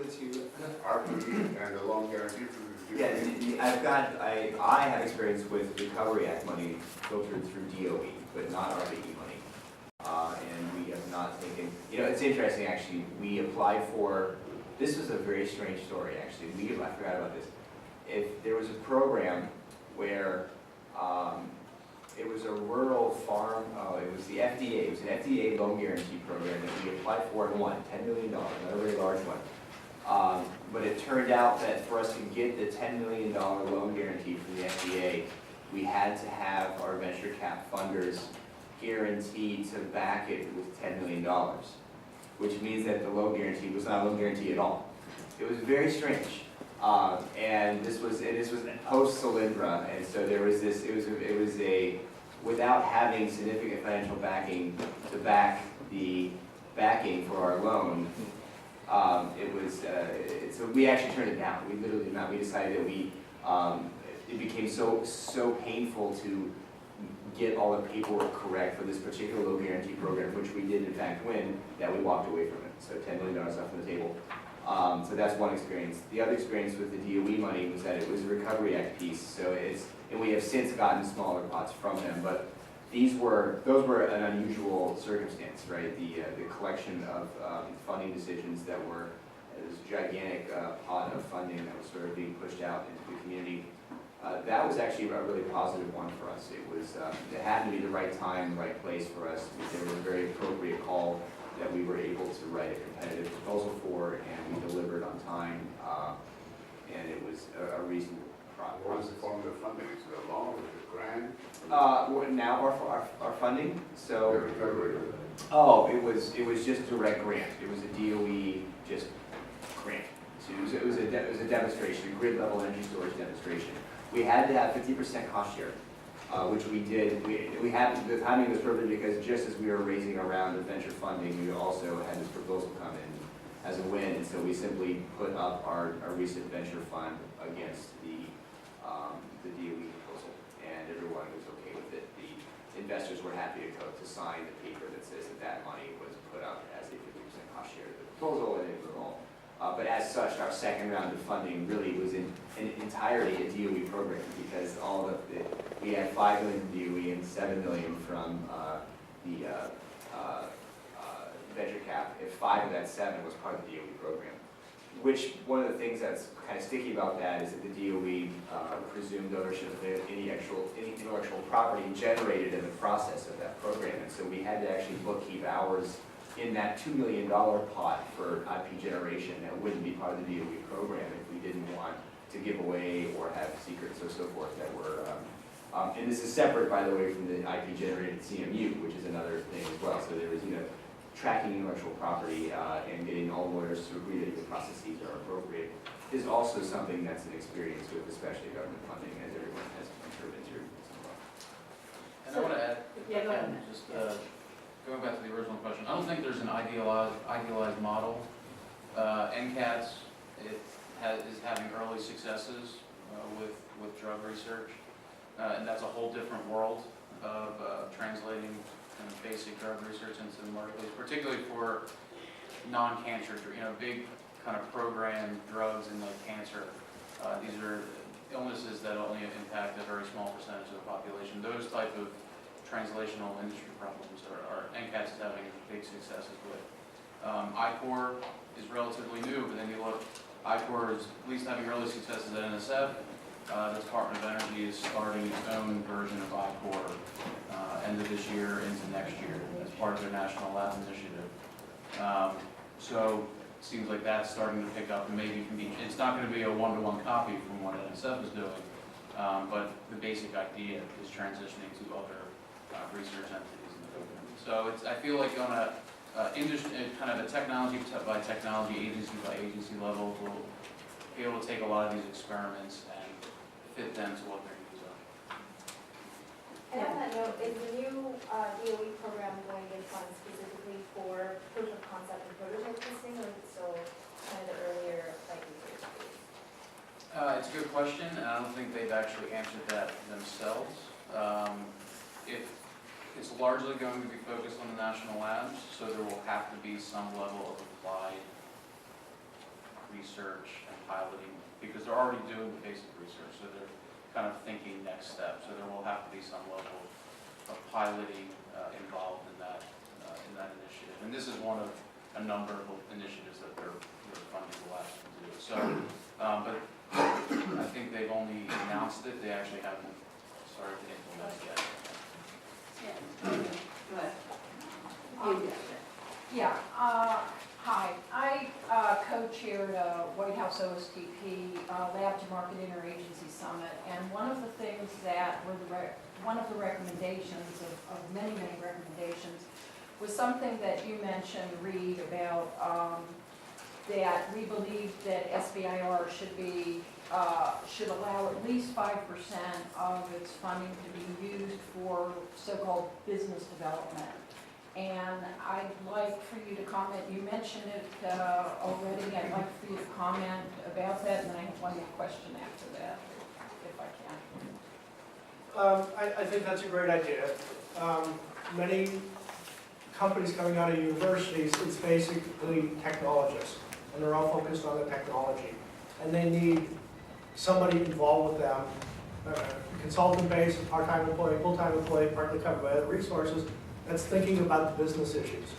the two? RPE and the loan guarantee for the Yeah, I have experience with Recovery Act money filtered through DOE, but not RPE money. And we have not taken, it's interesting actually, we applied for, this was a very strange story actually, I forgot about this. If there was a program where it was a rural farm, it was the FDA, it was an FDA loan guarantee program that we applied for and won, $10 million, not a very large one. But it turned out that for us to get the $10 million loan guarantee from the FDA, we had to have our venture cap funders guaranteed to back it with $10 million, which means that the loan guarantee was not a loan guarantee at all. It was very strange. And this was post Solyndra, and so there was this, it was a, without having significant financial backing to back the backing for our loan, so we actually turned it down. We literally did not. We decided that it became so painful to get all the paperwork correct for this particular loan guarantee program, which we did in fact win, that we walked away from it. So $10 million left on the table. So that's one experience. The other experience with the DOE money was that it was a Recovery Act piece. So and we have since gotten smaller pots from them, but those were an unusual circumstance, right? The collection of funding decisions that were this gigantic pot of funding that was sort of being pushed out into the community. That was actually a really positive one for us. It happened to be the right time, the right place for us. There was a very appropriate call that we were able to write a competitive proposal for, and we delivered on time, and it was a reasonable process. What was the form of the funding? Is it a loan, is it a grant? Now our funding, so. The recovery. Oh, it was just direct grant. It was a DOE just grant. So it was a demonstration, a grid level energy storage demonstration. We had to have 50% cost share, which we did. We had the timing was perfect because just as we were raising our round of venture funding, we also had this proposal come in as a win, and so we simply put up our recent venture fund against the DOE proposal, and everyone was okay with it. The investors were happy to sign the paper that says that money was put up as a 50% cost share of the proposal, and it was all. But as such, our second round of funding really was in entirety a DOE program, because we had $5 million from DOE and $7 million from the venture cap. If 5 of that 7 was part of the DOE program, which one of the things that's kind of sticky about that is that the DOE presumed ownership of any intellectual property generated in the process of that program, and so we had to actually bookkeep hours in that $2 million pot for IP generation that wouldn't be part of the DOE program if we didn't want to give away or have secrets or so forth that were, and this is separate, by the way, from the IP generated CMU, which is another thing as well. So there was, tracking intellectual property and getting all lawyers to agree that the processes are appropriate is also something that's an experience with, especially government funding, as everyone has been through. And I want to add, Yeah, go ahead. just going back to the original question, I don't think there's an idealized model. NCATS is having early successes with drug research, and that's a whole different world of translating kind of basic drug research into the marketplace, particularly for non-cancer, big kind of program drugs in like cancer. These are illnesses that only impact a very small percentage of the population. Those type of translational industry problems are NCATS is having big successes with. ICOR is relatively new, but then you look, ICOR is at least having early successes at NSF. The Department of Energy is starting its own version of ICOR end of this year into next year as part of their National Lab Initiative. So it seems like that's starting to pick up, and maybe it's not going to be a one-to-one copy from what NSF is doing, but the basic idea is transitioning to other research entities in the government. So I feel like on a kind of a technology by technology, agency by agency level, we'll be able to take a lot of these experiments and fit them to what their needs are. And on that note, is the new DOE program going to fund specifically for proof of concept and prototype testing, or is it still kind of the earlier like research phase? It's a good question, and I don't think they've actually answered that themselves. It's largely going to be focused on the national labs, so there will have to be some level of applied research and piloting, because they're already doing the basic research, so they're kind of thinking next step. So there will have to be some level of piloting involved in that initiative. And this is one of a number of initiatives that they're funding the labs to do. So, but I think they've only announced it. They actually haven't started to implement it yet. Yeah. Go ahead. Yeah, hi. I co-chaired a White House OSTP Lab to Market Interagency Summit, and one of the things that were one of the recommendations of many recommendations was something that you mentioned, Reed, about that we believe that SBIR should allow at least 5% of its funding to be used for so-called business development. And I'd like for you to comment, you mentioned it already, I'd like for you to comment about that, and then I have one more question after that, if I can. I think that's a great idea. Many companies coming out of universities, it's basically technologists, and they're all focused on the technology. And they need somebody involved with them, consultant base, part-time employee, full-time employee, partly covered by other resources, that's thinking about the business issues.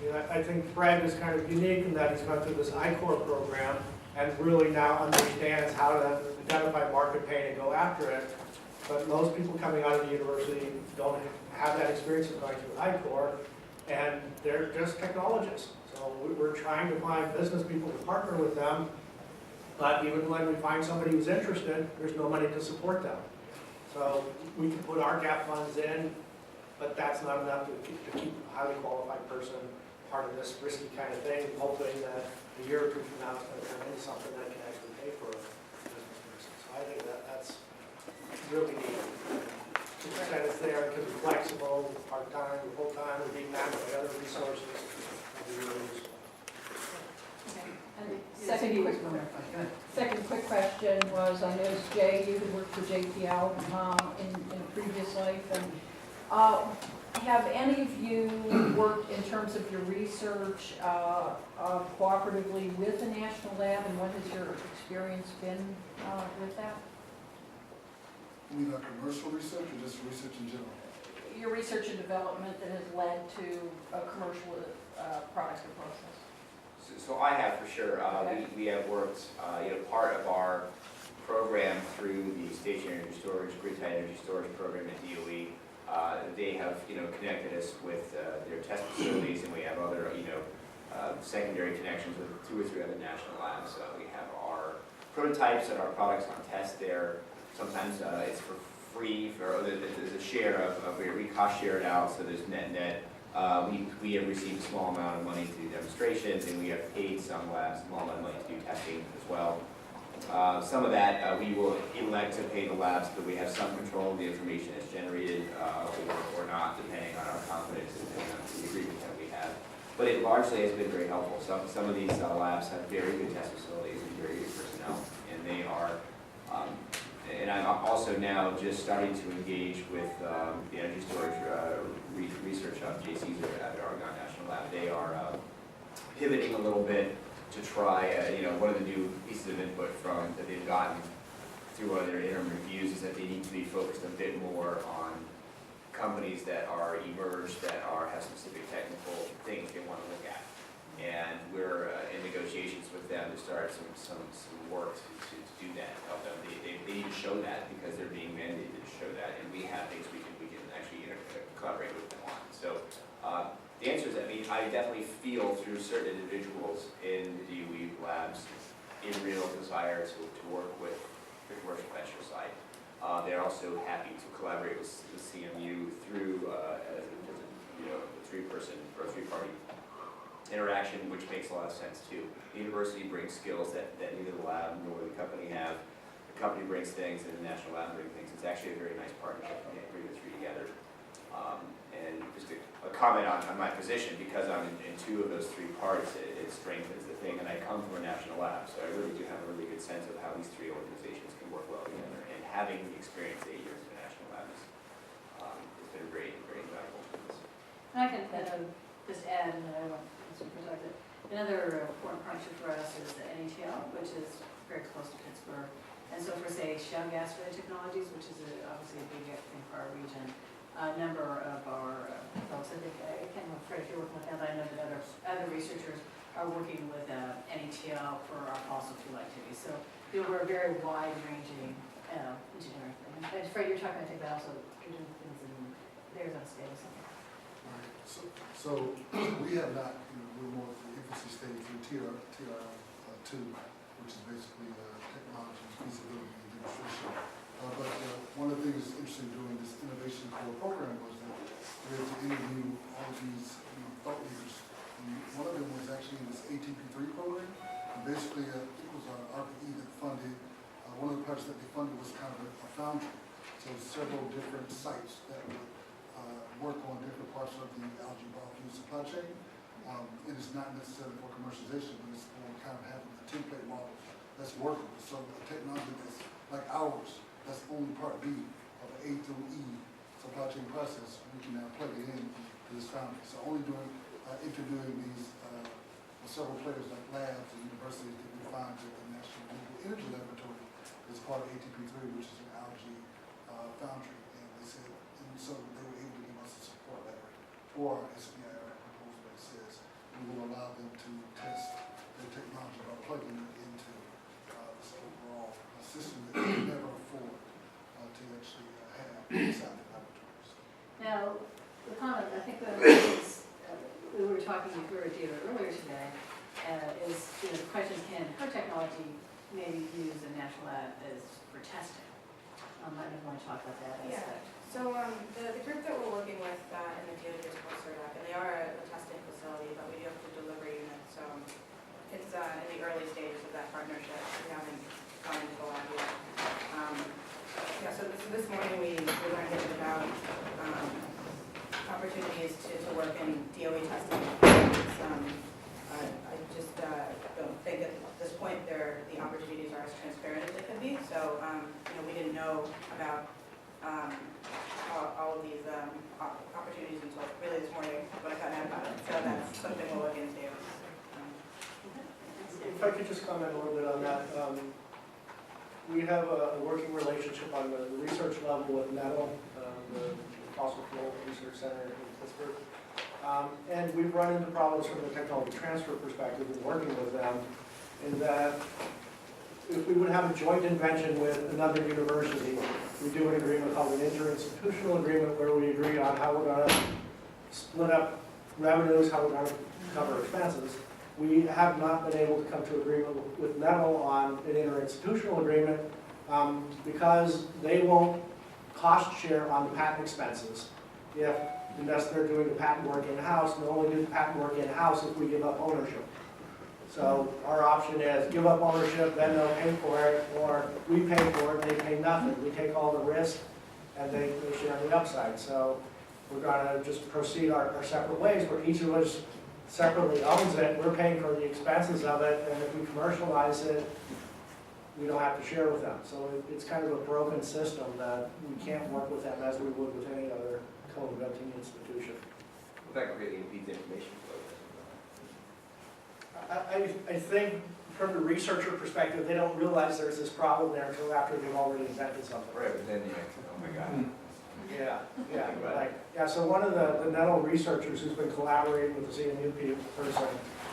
You know, I think Brad is kind of unique in that he's gone through this I-Core program and really now understands how to identify market pain and go after it. But most people coming out of the university don't have that experience of going through I-Core, and they're just technologists. So we're trying to find business people to partner with them, but even when we find somebody who's interested, there's no money to support them. So we can put our gap funds in, but that's not enough to keep a highly qualified person part of this risky kind of thing, hoping that a year or two from now it's going to turn into something that can actually pay for a business person. So I think that's really neat. That it's there, it can be flexible, part-time, full-time, or being managed by other resources. That'd be really useful. And second quick question was, I noticed Jay, you had worked for JPL in a previous life, and have any of you worked in terms of your research cooperatively with the National Lab, and what has your experience been with that? You mean commercial research or just research in general? Your research and development that has led to a commercial product or process. So I have for sure. We have worked, part of our program through the stationary energy storage, grid-tied energy storage program at DOE. They have, connected us with their test facilities, and we have other, secondary connections with 2 or 3 other national labs. We have our prototypes and our products on test there. Sometimes it's for free, there's a share of we cost share it out, so there's net. We have received a small amount of money to do demonstrations, and we have paid some labs a small amount of money to do testing as well. Some of that we will elect to pay the labs, but we have some control of the information that's generated or not, depending on our confidence in the agreement that we have. But it largely has been very helpful. Some of these labs have very good test facilities and very good personnel, and they are. And I'm also now just starting to engage with the energy storage research on JC's at the Oregon National Lab. They are pivoting a little bit to try, one of the new pieces of input that they've gotten through one of their interim reviews is that they need to be focused a bit more on companies that are emerged, that have specific technical things they want to look at. And we're in negotiations with them to start some work to do that, help them. They need to show that because they're being mandated to show that, and we have things we can actually collaborate with them on. So the answer is, I definitely feel through certain individuals in the DOE labs a real desire to work with the commercial venture side. They're also happy to collaborate with CMU through a 3-person or 3-party interaction, which makes a lot of sense too. The university brings skills that neither the lab nor the company have. The company brings things and the national lab brings things. It's actually a very nice partnership when they bring the 3 together. And just a comment on my position, because I'm in 2 of those 3 parts, it strengthens the thing. And I come from a national lab, so I really do have a really good sense of how these 3 organizations can work well together. And having the experience 8 years in the national lab has been very, very invaluable. And I can just add, and I want to present it. Another important partnership for us is the NATL, which is very close to Pittsburgh. And so for, say, shale gas-related technologies, which is obviously a big thing for our region, a number of our folks, I can't remember, Fred, if you're working with them, but I know that other researchers are working with NATL for our fossil fuel activities. So we're a very wide-ranging engineering thing. And Fred, you're talking, I think, about also you're doing things in Arizona State or something. Right. So we have not, we're more at the infancy stage through TR2, which is basically technology, feasibility, and demonstration. But one of the things that's interesting during this innovation core program was that we had to interview all of these, thought leaders. And one of them was actually in this ATP3 program. And basically, it was our RPE that funded, one of the projects that they funded was kind of a foundry. So several different sites that would work on different parts of the algae biofuel supply chain. And it's not necessarily for commercialization, but it's for kind of having a template model that's workable. So a technology that's like ours, that's only part B of the A through E supply chain process, we can now plug it in to this foundry. So only interviewing these several players like labs and universities that we find at the National Renewable Energy Laboratory is part of ATP3, which is an algae foundry. And they said, and so they were able to give us a support letter for our SBIR proposal that says we will allow them to test their technology by plugging it into this overall system that they can never afford to actually have inside the laboratories. Now, the comment, I think that is, we were talking, we were dealing earlier today, is, the question, can her technology maybe use a national lab as for testing? I don't want to talk about that aspect. So the group that we're working with in the DoD is called CERDAC, and they are a testing facility, but we do have to deliver units. So it's in the early stages of that partnership. We haven't gone into the lab yet. So this morning we learned a bit about opportunities to work in DOE testing. I just don't think at this point the opportunities are as transparent as they could be. So we didn't know about all of these opportunities until really this morning when I found out about it. So that's something we'll look into. If I could just comment a little bit on that. We have a working relationship on the research level with NETL, the Fossil Fuel Research Center in Pittsburgh. And we've run into problems from the technology transfer perspective in working with them, in that if we would have a joint invention with another university, we do an agreement called an interinstitutional agreement where we agree on how we're going to split up revenues, how we're going to cover expenses. We have not been able to come to agreement with NETL on an interinstitutional agreement because they won't cost share on the patent expenses unless they're doing the patent work in-house, and they'll only do the patent work in-house if we give up ownership. So our option is give up ownership, then they'll pay for it, or we pay for it, they pay nothing. We take all the risk, and they share the upside. So we're going to just proceed our separate ways, where each of us separately owns it. We're paying for the expenses of it, and if we commercialize it, we don't have to share with them. So it's kind of a broken system that we can't work with them as we would with any other co-inventing institution. In fact, really impedes information flow. I think from the researcher perspective, they don't realize there's this problem there until after they've already invented something. Right, but then oh my God. Yeah, so one of the NETL researchers who's been collaborating with the CNU person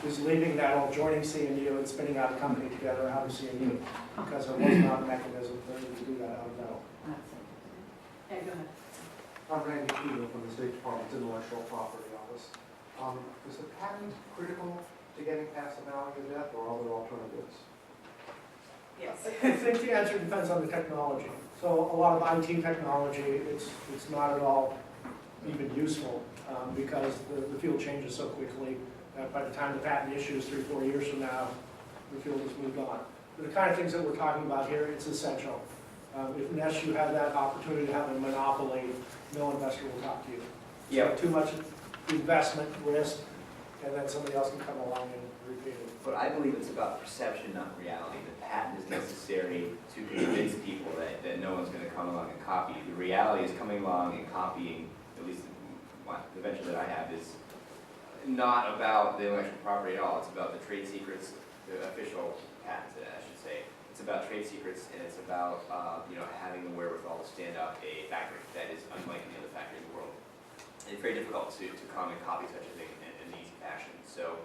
is leaving NETL, joining CNU, and spinning out a company together out of CNU, because there was not a mechanism for them to do that out of NETL. Okay, go ahead. I'm Randy Keeler from the State Department's Intellectual Property Office. Is the patent critical to getting past the valley of death, or are there alternatives? Yes. I think the answer depends on the technology. So a lot of IT technology, it's not at all even useful because the field changes so quickly that by the time the patent issues 3-4 years from now, the field has moved on. But the kind of things that we're talking about here, it's essential. Unless you have that opportunity to have a monopoly, no investor will talk to you. Yeah. So too much investment risk, and then somebody else can come along and repeat it. But I believe it's about perception, not reality. The patent is necessary to convince people that no one's going to come along and copy. The reality is coming along and copying, at least the venture that I have, is not about the intellectual property at all. It's about the trade secrets, the official patents, I should say. It's about trade secrets, and it's about having the wherewithal to stand up a factory that is unlike any other factory in the world. And it's very difficult to come and copy such a thing in an easy fashion. So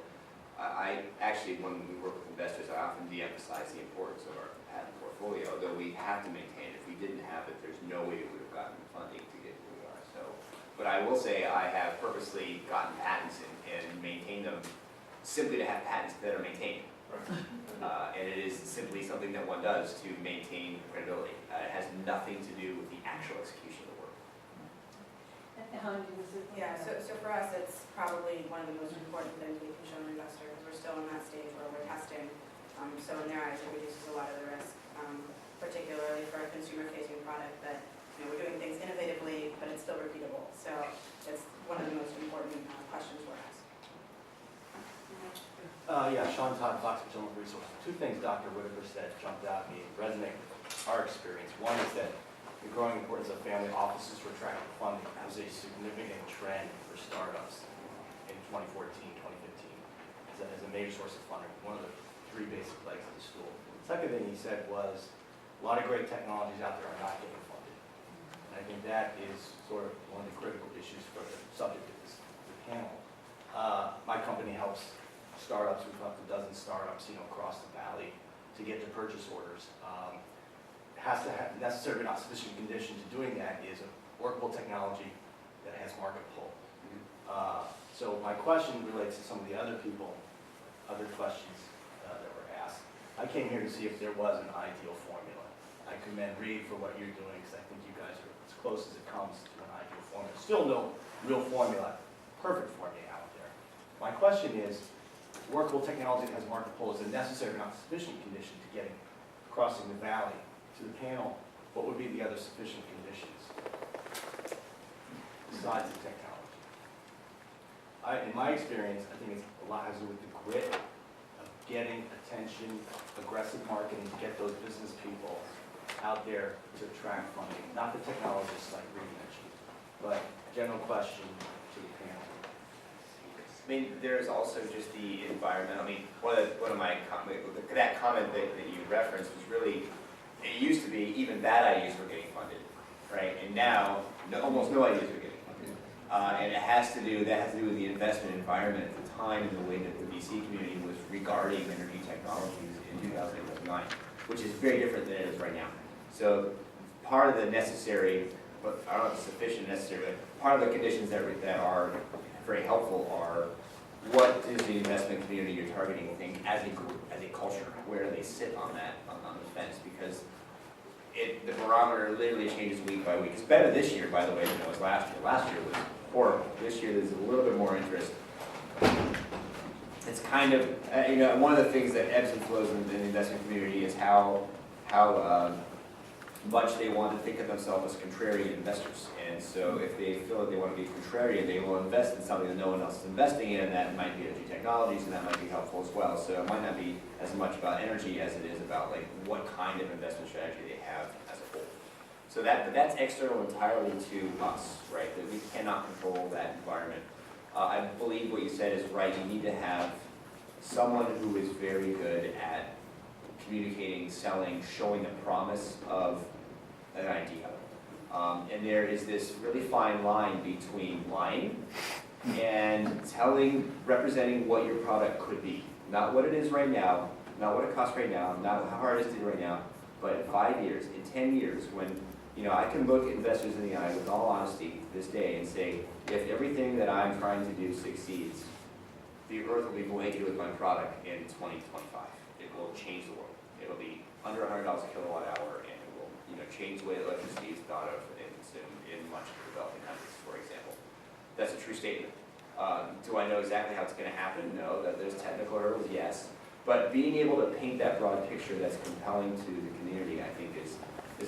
I actually, when we work with investors, I often de-emphasize the importance of our patent portfolio, though we have to maintain it. If we didn't have it, there's no way we would have gotten funding to get where we are. So, but I will say I have purposely gotten patents and maintained them simply to have patents that are maintained. And it is simply something that one does to maintain credibility. It has nothing to do with the actual execution of the work. Yeah, so for us, it's probably one of the most important things we can show an investor, because we're still in that stage where we're testing. So in their eyes, it reduces a lot of the risk, particularly for a consumer-facing product that, we're doing things innovatively, but it's still repeatable. So it's one of the most important questions for us. Yeah, Sean Todd, Fox Maternal Resources. Two things Dr. Whitaker said jumped out at me, resonate with our experience. One is that the growing importance of family offices for attracting funding was a significant trend for startups in 2014, 2015, as a major source of funding, one of the three basic legs of the stool. The second thing he said was, a lot of great technologies out there are not getting funded. And I think that is sort of one of the critical issues for the subject of this panel. My company helps startups, we've helped a dozen startups, across the valley to get to purchase orders. Has to have necessarily not sufficient condition to doing that is a workable technology that has market pull. So my question relates to some of the other questions that were asked. I came here to see if there was an ideal formula. I commend Reed for what you're doing, because I think you guys are as close as it comes to an ideal formula. Still no real formula, perfect formula out there. My question is, workable technology that has market pull is a necessary but not sufficient condition to getting crossing the valley to the panel. What would be the other sufficient conditions besides the technology? In my experience, I think it's a lot has to do with the grit of getting attention, aggressive marketing to get those business people out there to attract funding. Not the technologists like Reed mentioned, but general question to the panel. I mean, there's also just the environmental, one of my, that comment that you referenced was really, it used to be even bad ideas were getting funded, right? And now, almost no ideas are getting funded. And that has to do with the investment environment at the time and the way that the VC community was regarding energy technologies in 2009, which is very different than it is right now. So part of the necessary, but I don't know if it's sufficient necessary, but part of the conditions that are very helpful are, what is the investment community you're targeting think as a group, as a culture? Where do they sit on that, on the fence? Because the barometer literally changes week by week. It's better this year, by the way, than it was last year. Last year was horrible. This year there's a little bit more interest. It's kind of, one of the things that ebbs and flows in the investment community is how much they want to think of themselves as contrarian investors. And so if they feel that they want to be contrarian, they will invest in something that no one else is investing in, and that might be energy technologies, and that might be helpful as well. So it might not be as much about energy as it is about what kind of investment strategy they have as a whole. So that's external entirely to us, right? That we cannot control that environment. I believe what you said is right. You need to have someone who is very good at communicating, selling, showing the promise of an idea. And there is this really fine line between lying and representing what your product could be. Not what it is right now, not what it costs right now, not how hard it is to do right now, but in 5 years, in 10 years, when I can look investors in the eye with all honesty this day and say, if everything that I'm trying to do succeeds, the earth will be blanketed with my product in 2025. It will change the world. It will be under $100 a kilowatt hour, and it will change the way electricity is thought of in much of the developing countries, for example. That's a true statement. Do I know exactly how it's going to happen? No. That there's technical hurdles, yes. But being able to paint that broad picture that's compelling to the community, I think, is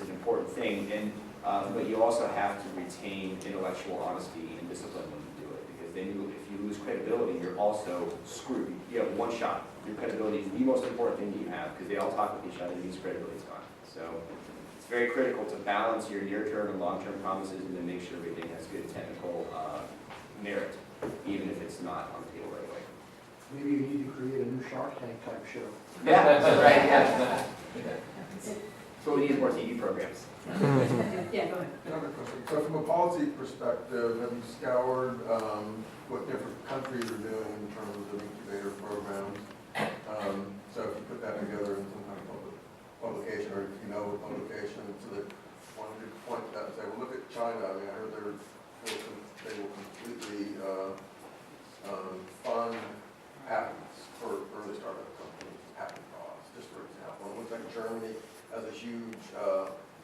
an important thing. And but you also have to retain intellectual honesty and discipline when you do it, because then if you lose credibility, you're also screwed. You have one shot. Your credibility is the most important thing you have, because they all talk with each other, and these credibility's gone. So it's very critical to balance your near-term and long-term promises, and then make sure everything has good technical merit, even if it's not on the table right away. Maybe you need to create a new Shark Tank type show. Yeah, that's right, yeah. So we need more TV programs. Yeah, go ahead. Another question. So from a policy perspective, have you scoured what different countries are doing in terms of incubator programs? So if you put that together in some kind of publication, or if you know a publication, so that one could point to that and say, well, look at China. I heard they will completely fund patents for early startup companies, patent costs, just for example. It looks like Germany has a huge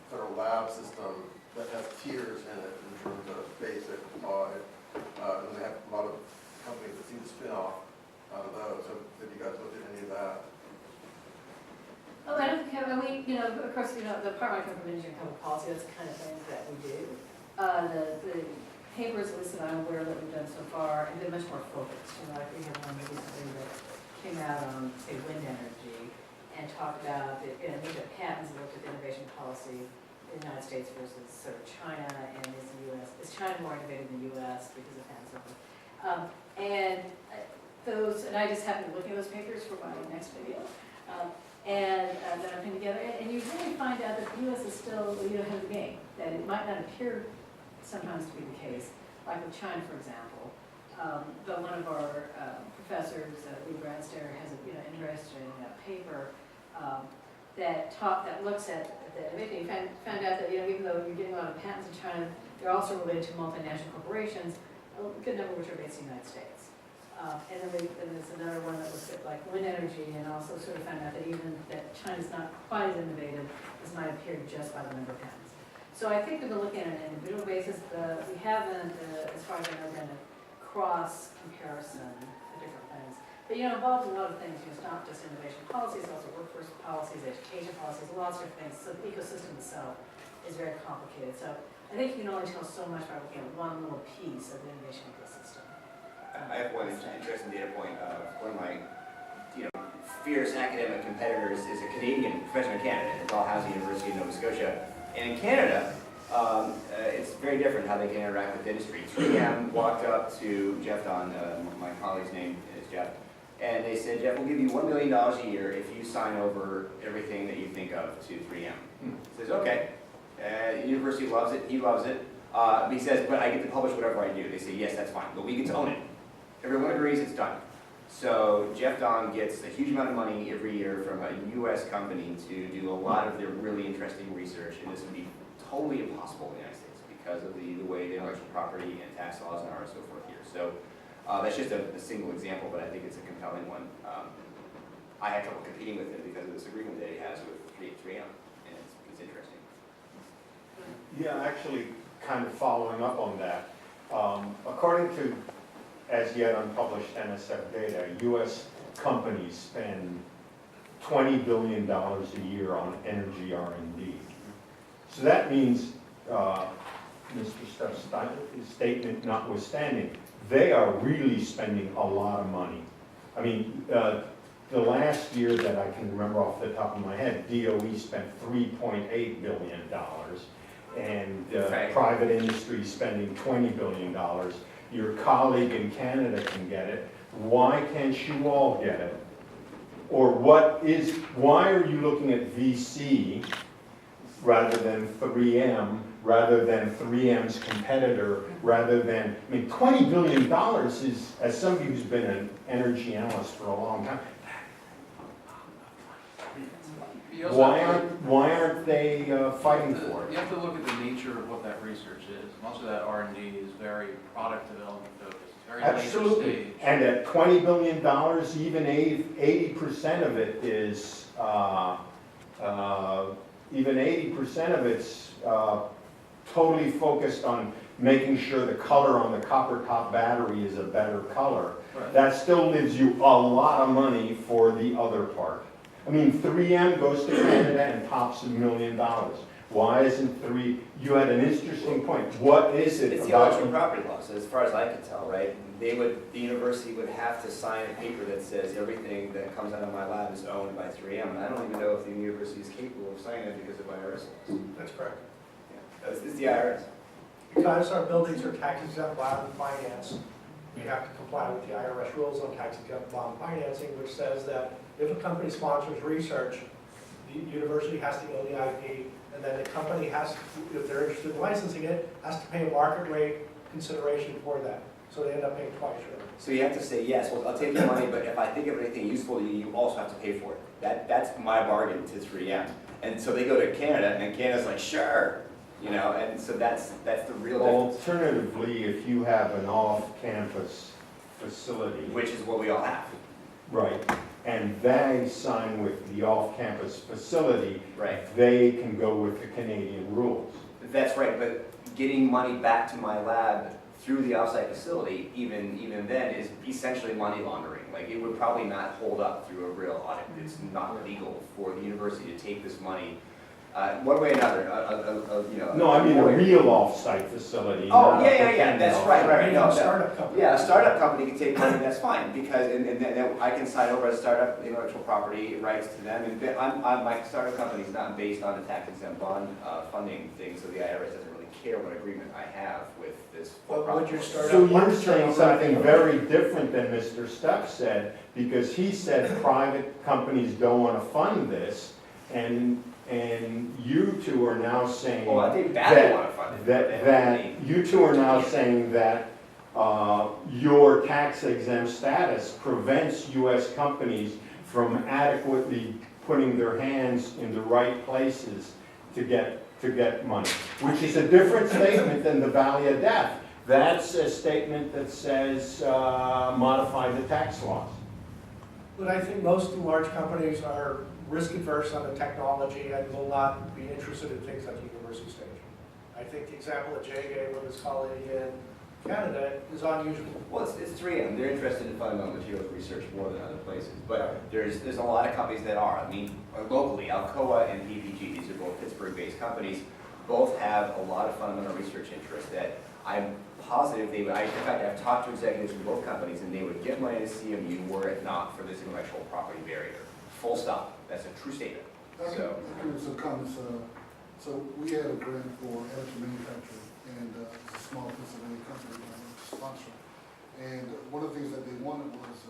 federal lab system that has tiers in it in terms of basic, applied, and they have a lot of companies that seem to spin off out of those. So have you guys looked at any of that? Oh, I don't think, I mean, of course, the Department of Engineering and Public Policy, that's the kind of things that we do. The papers listed I'm aware that we've done so far have been much more focused. Like we have one recently that came out on, say, wind energy and talked about, looked at patents and looked at the innovation policy in the United States versus sort of China, and is China more innovative than the US because of patents? And I just happened to look at those papers for my next video. That I'm putting together, and you really find out that the U.S. is still ahead of the game, that it might not appear sometimes to be the case, like with China, for example. But one of our professors, Lee Bradstair, has an interesting paper that looks at the innovation. Found out that even though you're getting a lot of patents in China, they're also related to multinational corporations, a good number of which are based in the United States. And then there's another one that looks at like wind energy, and also sort of found out that even that China's not quite as innovative as might appear just by the number of patents. So I think we've been looking at an individual basis. We haven't, as far as I know, done a cross comparison of different things. But involves a lot of things. It's not just innovation policies, also workforce policies, education policies, lots of things. So the ecosystem itself is very complicated. So I think you can only tell so much by looking at one little piece of the innovation ecosystem. I have one interesting data point. One of my fierce academic competitors is a Canadian professor in Canada at Dalhousie University in Nova Scotia. And in Canada, it's very different how they can interact with industry. 3M walked up to Jeff Don, my colleague's name is Jeff, and they said, Jeff, we'll give you $1 million a year if you sign over everything that you think of to 3M. He says, okay. The university loves it, he loves it. He says, but I get to publish whatever I do. They say, yes, that's fine, but we get to own it. Everyone agrees it's done. So Jeff Don gets a huge amount of money every year from a U.S. company to do a lot of their really interesting research, and this would be totally impossible in the United States because of the way the intellectual property and tax laws are and so forth here. So that's just a single example, but I think it's a compelling one. I had trouble competing with him because of this agreement that he has with 3M, and it's interesting. Yeah, actually, kind of following up on that, according to as yet unpublished NSF data, U.S. companies spend $20 billion a year on energy R&D. So that means, Mr. Steph's statement notwithstanding, they are really spending a lot of money. I mean, the last year that I can remember off the top of my head, DOE spent $3.8 billion, and private industry spending $20 billion. Your colleague in Canada can get it. Why can't you all get it? Or why are you looking at VC rather than 3M, rather than 3M's competitor, rather than, I mean, $20 billion is, as somebody who's been an energy analyst for a long time, why aren't they fighting for it? You have to look at the nature of what that research is. Most of that R&D is very product development focused. It's very Absolutely. later stage. And at $20 billion, even 80% of it is, even 80% of it's totally focused on making sure the color on the copper top battery is a better color. Right. That still leaves you a lot of money for the other part. I mean, 3M goes to Canada and pops $1 million. Why isn't you had an interesting point. What is it It's the about? intellectual property laws, as far as I can tell, right? The university would have to sign a paper that says everything that comes out of my lab is owned by 3M. And I don't even know if the university is capable of signing it because of IRS laws. That's correct. Yeah. It's the IRS. Because our buildings are tax exempt bond finance, we have to comply with the IRS rules on tax exempt bond financing, which says that if a company sponsors research, the university has to own the IP, and then the company has, if they're interested in licensing it, has to pay a market rate consideration for that. So they end up paying twice, really. So you have to say, yes, well, I'll take your money, but if I think of anything useful to you, you also have to pay for it. That's my bargain to 3M. And so they go to Canada, and Canada's like, sure. And so that's the real difference. Alternatively, if you have an off-campus facility. Which is what we all have. Right. And they sign with the off-campus facility, Right. they can go with the Canadian rules. That's right, but getting money back to my lab through the offsite facility, even then, is essentially money laundering. Like, it would probably not hold up through a real audit. It's not legal for the university to take this money, one way or another, you know. No, I mean a real off-site facility. Oh, not a yeah, pretend that's off-site. right. No, Startup company. yeah, a startup company can take money, that's fine, because, and then I can sign over as a startup intellectual property rights to them, and my startup company is not based on a tax exempt bond funding thing, so the IRS doesn't really care what agreement I have with this. But would your startup? So you're saying something very different than Mr. Stuck said, because he said private companies don't want to fund this, and you two are now saying Well, I think badly want to fund it. that you two are now saying that your tax exempt status prevents U.S. companies from adequately putting their hands in the right places to get money, which is a different statement than the valley of death. That's a statement that says modify the tax laws. But I think most large companies are risk adverse on the technology and will not be interested in things at the university stage. I think the example that Jay gave with his colleague in Canada is unusual. Well, it's 3M. They're interested in fundamental materials research more than other places. But there's a lot of companies that are. I mean, locally, Alcoa and PPG, these are both Pittsburgh-based companies, both have a lot of fundamental research interests that I'm positive they would. In fact, I've talked to executives from both companies, and they would give money to CMU were it not for this intellectual property barrier. Full stop. That's a true statement. So, some comments. So we had a grant for additive manufacturing, and it's a small Pennsylvania company sponsor. And one of the things that they wanted was,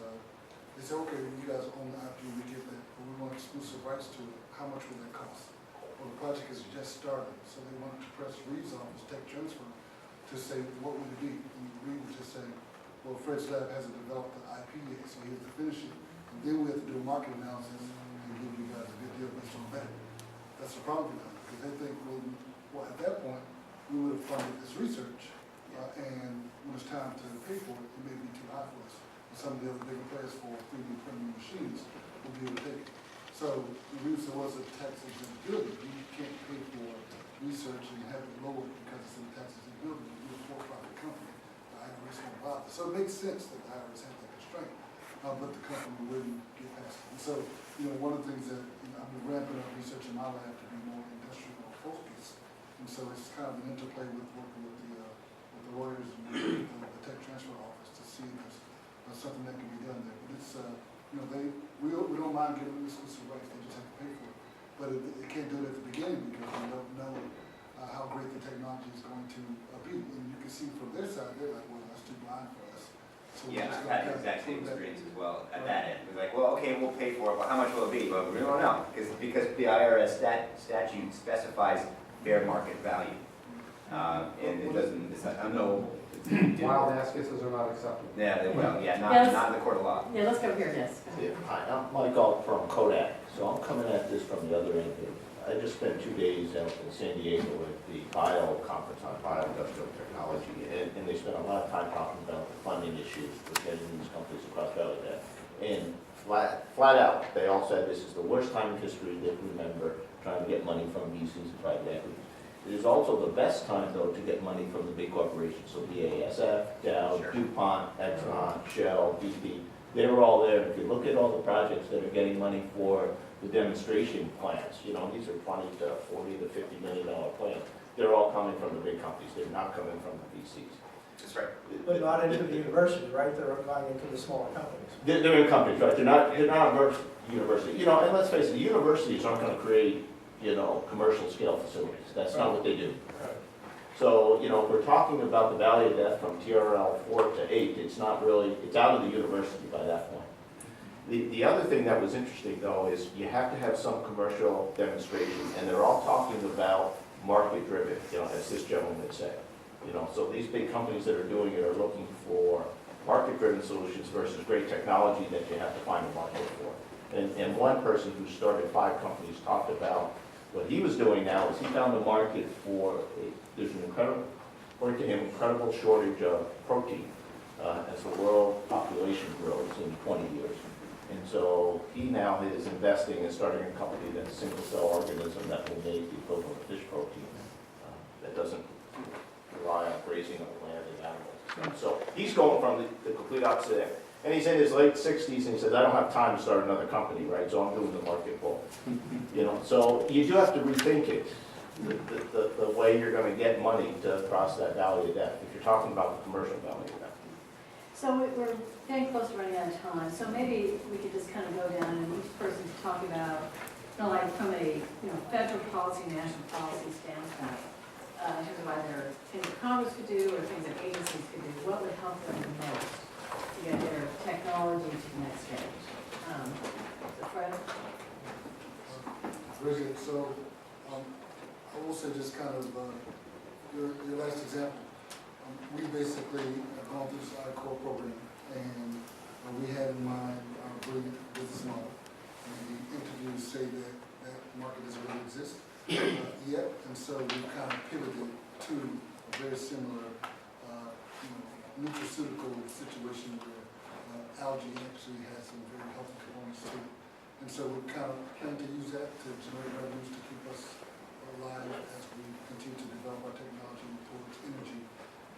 they said, okay, you guys own the IP, we get that, but we want exclusive rights to it. How much will that cost? Well, the project has just started, so they wanted to press Reed's office, tech transfer, to say, what would it be? And Reed would just say, well, Fred's lab hasn't developed the IP yet, so he has to finish it. And then we have to do a market analysis and give you guys a good deal based on that. That's the problem with them, because they think, well, at that point, we would have funded this research, and when it's time to pay for it, it may be too high for us. And some of the other bigger players for 3D printing machines will be able to take it. So the reason was a tax exempt building. You can't pay for research and have it lowered because it's in a tax exempt building. You're a for-profit company. The IRS won't bother. So it makes sense that the IRS has that constraint, but the company wouldn't get past it. And so, one of the things that I've been ramping up research in my lab to be more industrial focused. And so it's kind of an interplay with working with the lawyers and the tech transfer office to see if there's something that can be done there. But it's, we don't mind giving them exclusive rights, they just have to pay for it. But it can't do it at the beginning because we don't know how great the technology is going to be. And you can see from their side, they're like, well, that's too blind for us. So yeah, I've had the exact same experience as well at that end. It was like, well, okay, we'll pay for it, but how much will it be? Well, we don't know, because the IRS statute specifies fair market value. And it doesn't, it's unknowable. Wild ass guesses are not acceptable. Yeah, not in the court of law. Yeah, let's go here, Des. Yeah, hi, I'm Michael from Kodak, so I'm coming at this from the other end here. I just spent 2 days out in San Diego at the BIO conference on bioindustrial technology, and they spent a lot of time talking about the funding issues for getting these companies across Valley there. And flat out, they all said this is the worst time in history they can remember trying to get money from VCs and private equity. It is also the best time, though, to get money from the big corporations, so BASF, Dow, Sure. DuPont, Exxon, Shell, BP. They were all there. If you look at all the projects that are getting money for the demonstration plants, these are $20 to $40 to $50 million plants. They're all coming from the big companies. They're not coming from the VCs. That's right. But not into the university, right? They're going into the smaller companies. They're in companies, right? They're not a university. And let's face it, the universities aren't going to create, commercial scale facilities. That's not what they do. So, if we're talking about the Valley of Death from TRL 4 to 8, it's not really, it's out of the university by that point. The other thing that was interesting, though, is you have to have some commercial demonstration, and they're all talking about market-driven, as this gentleman would say. So these big companies that are doing it are looking for market-driven solutions versus great technology that you have to find a market for. And one person who started 5 companies talked about what he was doing now is he found a market for, there's an incredible shortage of protein as the world population grows in 20 years. And so he now is investing in starting a company that's a single-cell organism that will make the equivalent of fish protein that doesn't rely on grazing of land and animals. So he's going from the complete opposite end. And he's in his late 60s, and he says, I don't have time to start another company, right? So I'm doing the market pull. You know, so you do have to rethink it, the way you're going to get money to cross that valley of death, if you're talking about the commercial valley of death. So we're getting close to running out of time, so maybe we could just kind of go down and each person could talk about, like from a, federal policy, national policy standpoint, in terms of either things that Congress could do or things that agencies could do, what would help them the most to get their technology to the next stage? So Fred? Very good. So I will say just kind of your last example. We basically have gone through this core program, and we had in mind our brilliant business model. And the interviews say that that market doesn't really exist yet, and so we've kind of pivoted to a very similar nutraceutical situation where algae actually has some very healthy components to it. And so we kind of plan to use that to generate revenues to keep us alive as we continue to develop our technology towards energy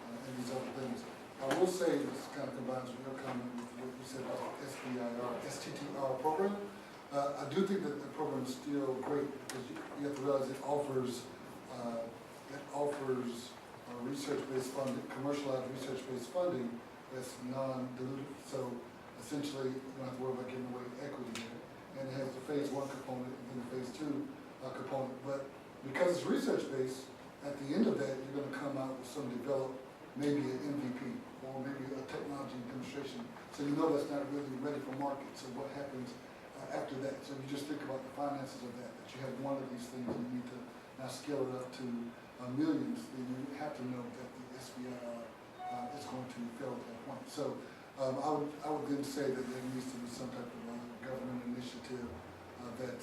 and these other things. I will say, this kind of combines with your comment with what you said about the STTR program. I do think that the program is still great because you have to realize it offers research-based funding, commercialized research-based funding that's non-dilutive. So essentially, you don't have to worry about giving away equity there. And it has the phase 1 component and then the phase 2 component. But because it's research-based, at the end of that, you're going to come out with some developed, maybe an MVP or maybe a technology demonstration. So you know that's not really ready for market. So what happens after that? So you just think about the finances of that you have one of these things and you need to now scale it up to millions, then you have to know that the SBIR is going to fail at that point. So I would then say that there needs to be some type of government initiative that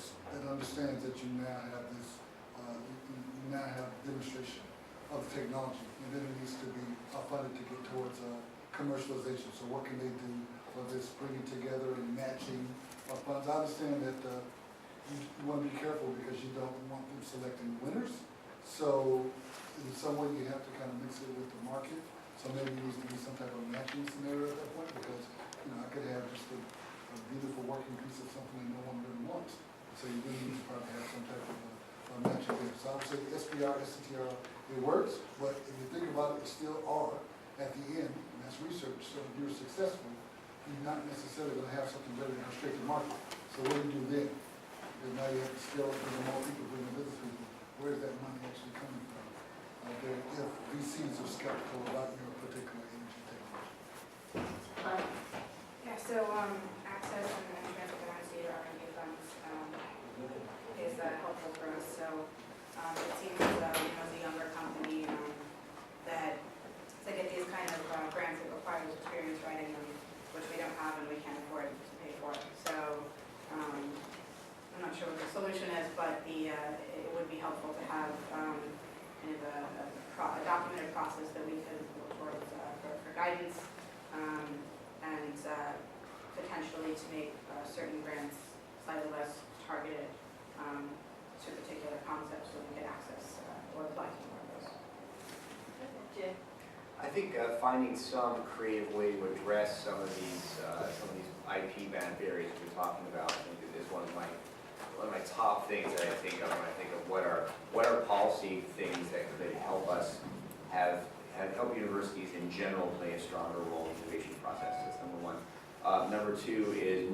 understands that you now have this, you now have demonstration of the technology, and then it needs to be funded to get towards commercialization. So what can they do for this bringing together and matching of funds? I understand that you want to be careful because you don't want them selecting winners. So in some way you have to kind of mix it with the market. So maybe it needs to be some type of matching scenario at that point because I could have just a beautiful working piece of something that no one really wants. So you really need to probably have some type of matching there. So I would say SBR, STTR, it works, but if you think about it, it's still R at the end, and that's research. So if you're successful, you're not necessarily going to have something ready to go straight to market. So what do you do then? Because now you have to scale up, bring more people, bring the business people. Where is that money actually coming from? If VCs are skeptical about your particular energy technology. Yeah, so access and transparency to R&D funds is helpful for us. So it seems as a younger company that to get these kind of grants that require experience writing them, which we don't have and we can't afford to pay for. So I'm not sure what the solution is, but it would be helpful to have kind of a documented process that we could look towards for guidance and potentially to make certain grants slightly less targeted to particular concepts so we can access or apply to more of those. Jim? I think finding some creative way to address some of these IP bound barriers we're talking about, I think is one of my top things that I think of when I think of what are policy things that could help us help universities in general play a stronger role in the innovation process. That's number one. Number two is,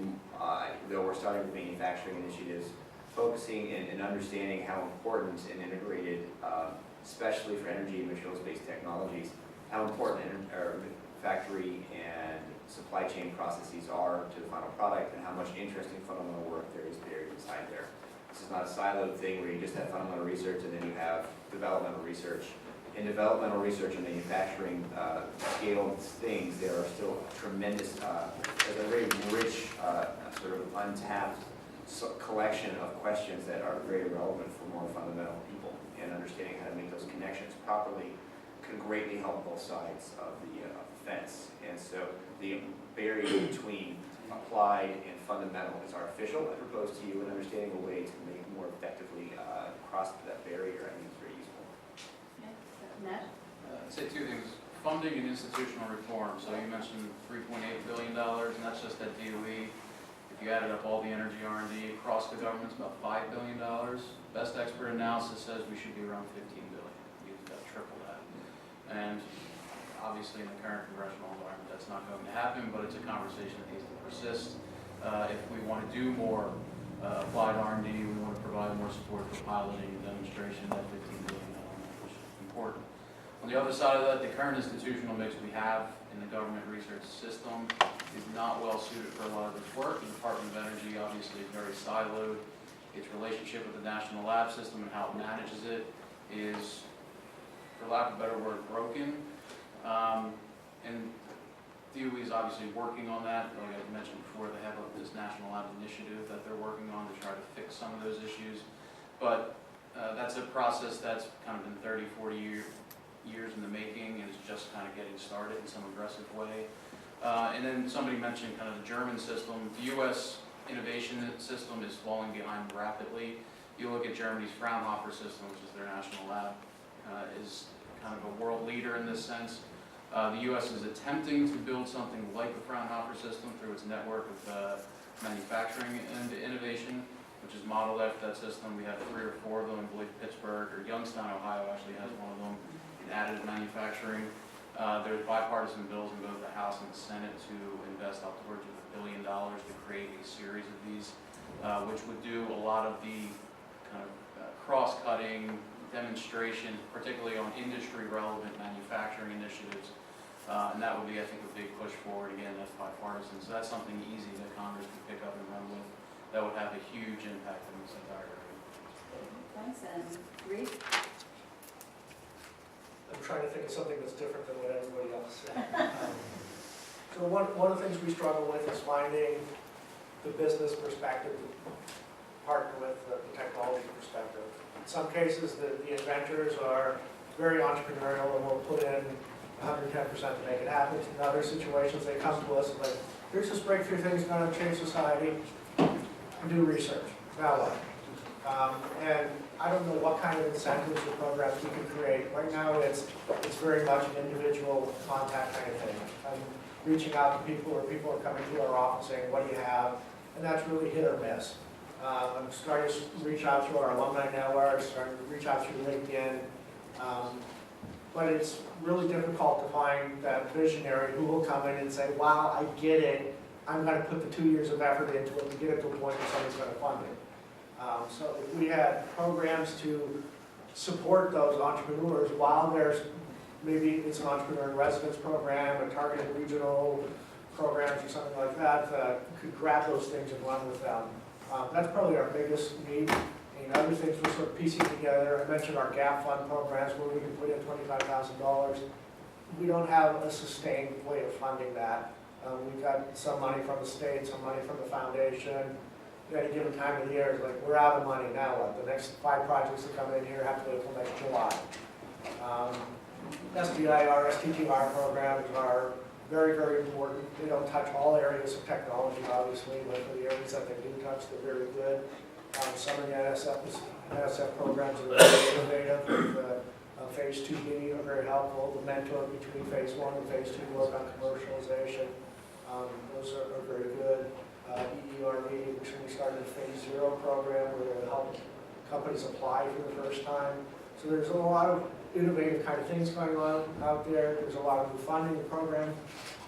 though we're starting with manufacturing initiatives, focusing and understanding how important and integrated, especially for energy and materials-based technologies, how important factory and supply chain processes are to the final product and how much interesting fundamental work there is buried inside there. This is not a siloed thing where you just have fundamental research and then you have developmental research. In developmental research and manufacturing scaled things, there are still tremendous, there's a very rich, sort of untapped collection of questions that are very relevant for more fundamental people, and understanding how to make those connections properly can greatly help both sides of the fence. And so the barrier between applied and fundamental is artificial. I propose to you, and understanding a way to make more effectively cross that barrier, I think is very useful. Yeah. net? I'd say two things, funding and institutional reform. So you mentioned $3.8 billion, and that's just at DOE. If you added up all the energy R&D across the government, it's about $5 billion. Best expert analysis says we should be around $15 billion. You've got triple that. And obviously in the current congressional environment, that's not going to happen, but it's a conversation that needs to persist. If we want to do more applied R&D, we want to provide more support for piloting and demonstration, that $15 billion which is important. On the other side of that, the current institutional mix we have in the government research system is not well suited for a lot of this work. The Department of Energy obviously is very siloed. Its relationship with the national lab system and how it manages it is, for lack of a better word, broken. And DOE is obviously working on that. Like I mentioned before, they have this national lab initiative that they're working on to try to fix some of those issues. But that's a process that's kind of been 30, 40 years in the making, and it's just kind of getting started in some aggressive way. And then somebody mentioned kind of the German system. The U.S. innovation system is falling behind rapidly. You look at Germany's Fraunhofer system, which is their national lab, is kind of a world leader in this sense. The U.S. is attempting to build something like the Fraunhofer system through its network of manufacturing and innovation, which is modeled after that system. We have 3 or 4 of them. I believe Pittsburgh or Youngstown, Ohio actually has one of them in additive manufacturing. There's bipartisan bills in both the House and the Senate to invest upwards of $1 billion to create a series of these, which would do a lot of the kind of cross-cutting demonstration, particularly on industry-relevant manufacturing initiatives. And that would be, I think, a big push forward. Again, that's bipartisan, so that's something easy that Congress could pick up and run with. That would have a huge impact on this entire area. Thanks, and Reed? I'm trying to think of something that's different than what everybody else said. So one of the things we struggle with is finding the business perspective to partner with the technology perspective. In some cases, the inventors are very entrepreneurial and will put in 110% to make it happen. In other situations, they come to us and like, here's this breakthrough thing that's going to change society, and do research. Now what? And I don't know what kind of incentives or programs we can create. Right now, it's very much an individual contact kind of thing. I'm reaching out to people, or people are coming to our office saying, what do you have? And that's really hit or miss. I'm starting to reach out through our alumni network, starting to reach out through LinkedIn. But it's really difficult to find that visionary who will come in and say, wow, I get it. I'm going to put the 2 years of effort into it and get it to a point where somebody's going to fund it. So if we had programs to support those entrepreneurs while there's, maybe it's an entrepreneur in residence program, a targeted regional programs or something like that, that could grab those things and run with them. That's probably our biggest need. And other things we're sort of piecing together. I mentioned our gap fund programs where we can put in $25,000. We don't have a sustained way of funding that. We've got some money from the state, some money from the foundation. At a given time of the year, it's like, we're out of money, now what? The next 5 projects that come in here have to wait until next July. SBIR, STTR programs are very, very important. They don't touch all areas of technology, obviously, but for the areas that they do touch, they're very good. Some of the NSF programs are very innovative. Phase 2B are very helpful. The mentor between phase 1 and phase 2 work on commercialization. Those are very good. EERV, which we started a phase 0 program where they help companies apply for the first time. So there's a lot of innovative kind of things going on out there. There's a lot of new funding program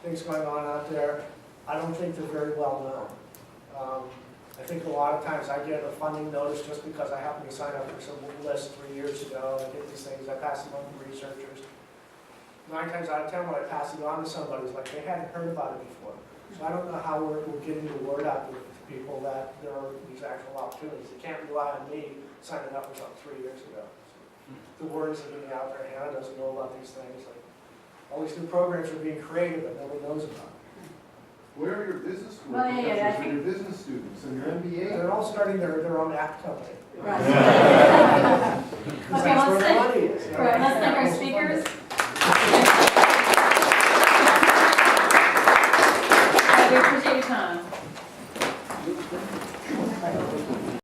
things going on out there. I don't think they're very well known. I think a lot of times I get a funding notice just because I happen to sign up for some list 3 years ago. I get these things, I pass them on to researchers. 9 times out of 10 when I pass it on to somebody, it's like they hadn't heard about it before. So I don't know how we're getting the word out to people that there are these actual opportunities. They can't rely on me signing up for something 3 years ago. The word isn't getting out there, Hannah doesn't know about these things. Like, all these new programs are being created that nobody knows about. Where are your business school Well, yeah, professors and your business students and your MBA? They're all starting their own app company. Right. That's Okay, where the money is. let's thank our speakers.